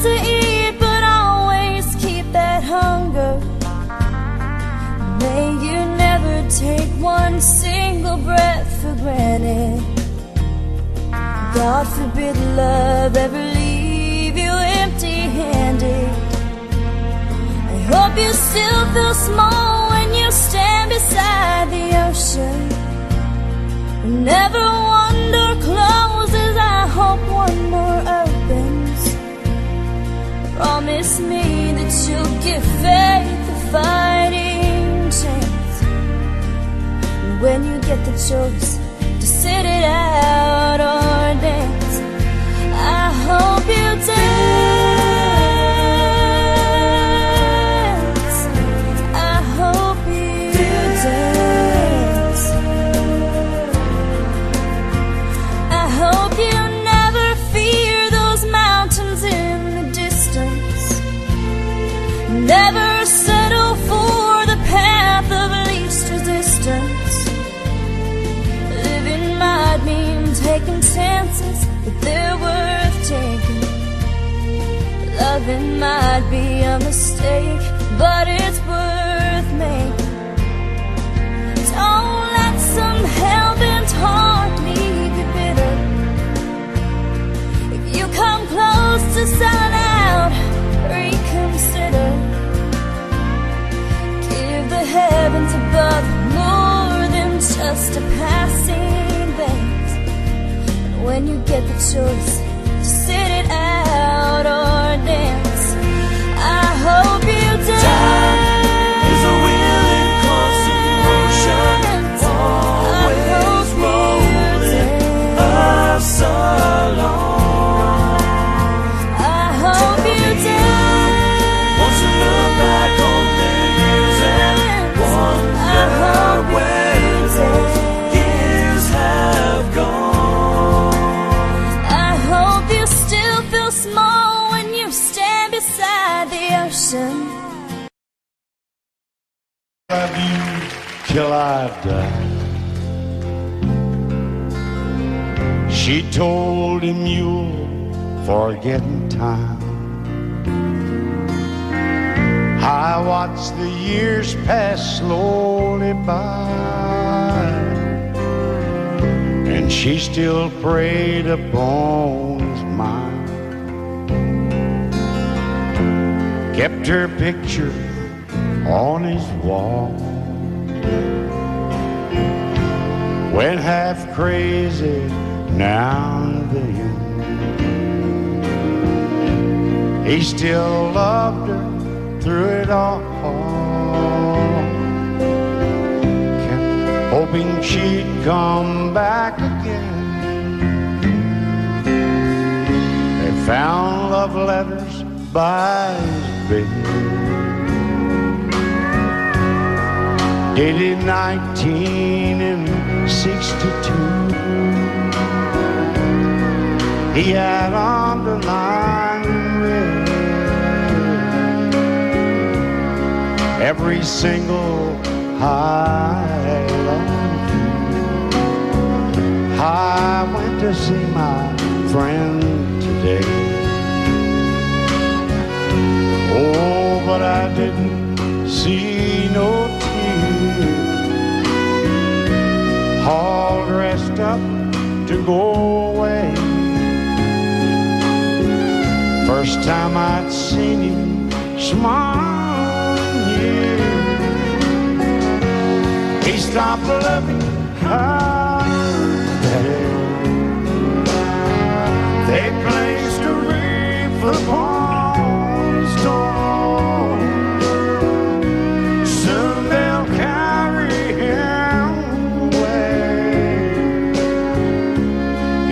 To eat, but always keep that hunger. May you never take one single breath for granted. God forbid love ever leave you empty-handed. I hope you still feel small when you stand beside the ocean. Whenever one door closes, I hope one more opens. Promise me that you'll give faith a fighting chance. And when you get the choice to sit it out or dance, I hope you dance. I hope you dance. I hope you never fear those mountains in the distance. Never settle for the path of least resistance. Living might mean taking chances, but they're worth taking. Loving might be a mistake, but it's worth making. Don't let some hell-bent heart leave you bitter. If you come close to selling out, reconsider. Give the heavens above more than just a passing glance. And when you get the choice to sit it out or dance, I hope you dance. Time is a willing constant motion, always rolling us along. I hope you dance. Once you look back on the years and wonder where those years have gone. I hope you still feel small when you stand beside the ocean. Love you till I die. She told him you'll forget in time. I watched the years pass slowly by, and she still preyed upon his mind. Kept her picture on his wall. Went half crazy now and then. He still loved her through it all. Kept hoping she'd come back again. They found love letters by his bed, dated 1962. He had underlined in red every single I love you. I went to see my friend today. Oh, but I didn't see no tears. All dressed up to go away. First time I'd seen him smile in years. He stopped loving her today. They placed a wreath upon his door. Soon they'll carry him away.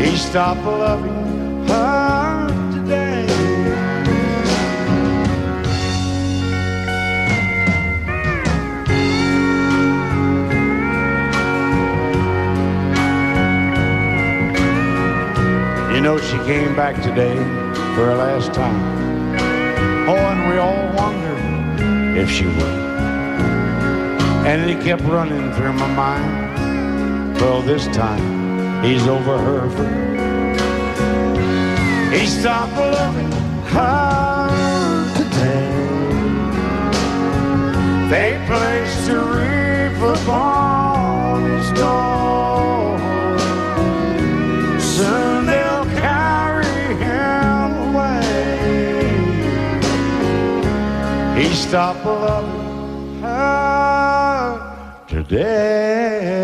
He stopped loving her today. You know, she came back today for her last time. Oh, and we all wondered if she would. And it kept running through my mind. Well, this time he's over her for good. He stopped loving her today. They placed a wreath upon his door. Soon they'll carry him away. He stopped loving her today.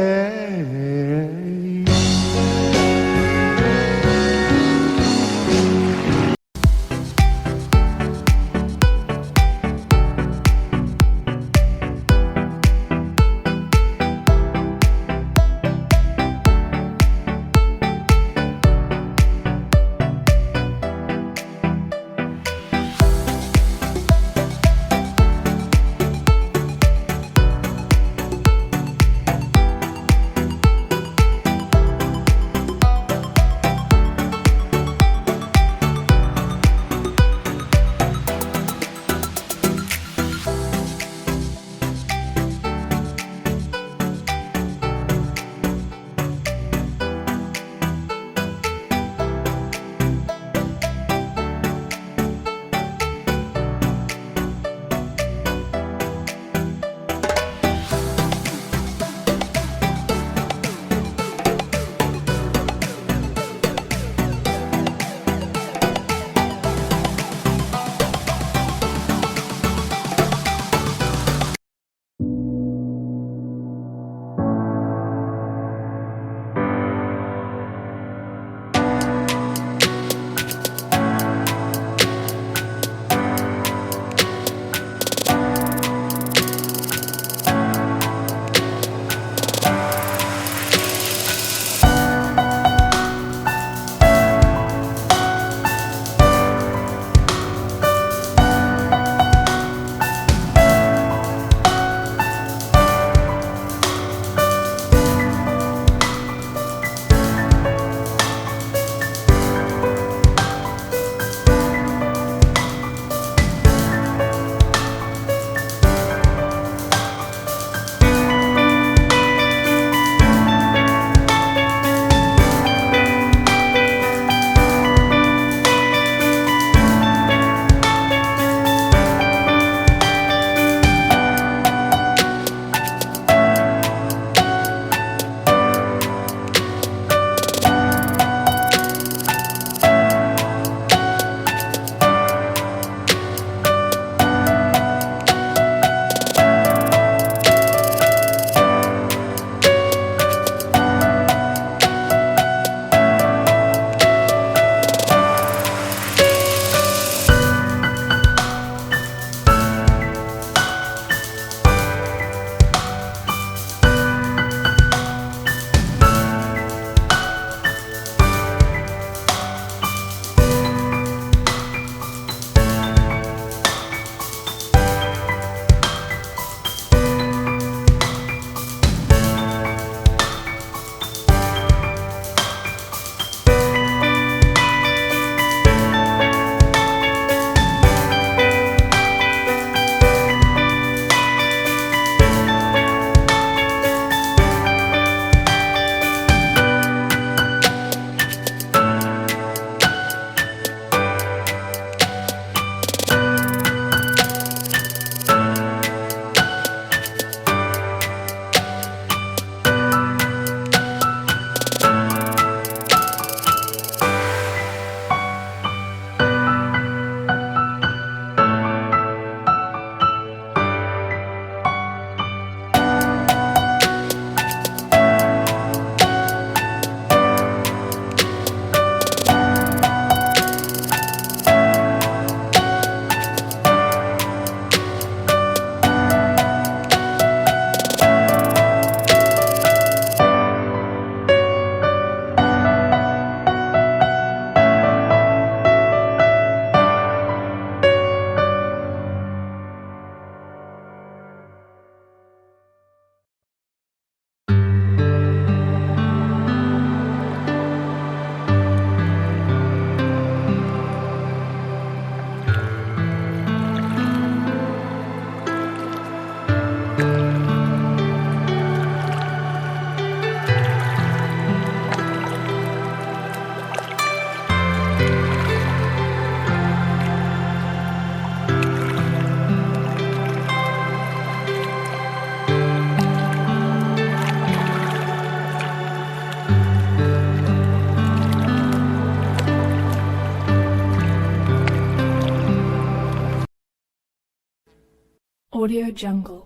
Audio Jungle.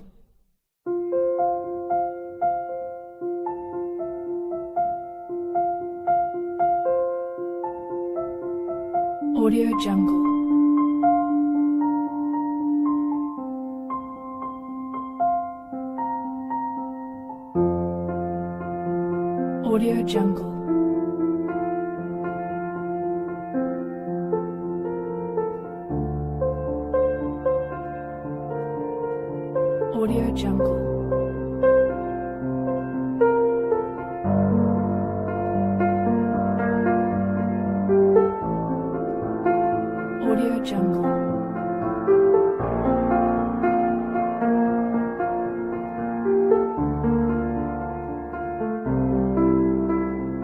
Audio Jungle. Audio Jungle. Audio Jungle. Audio Jungle.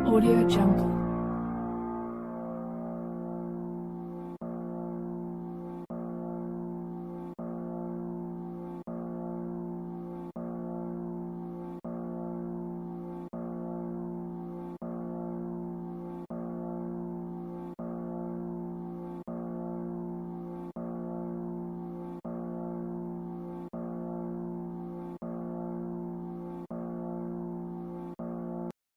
Audio Jungle.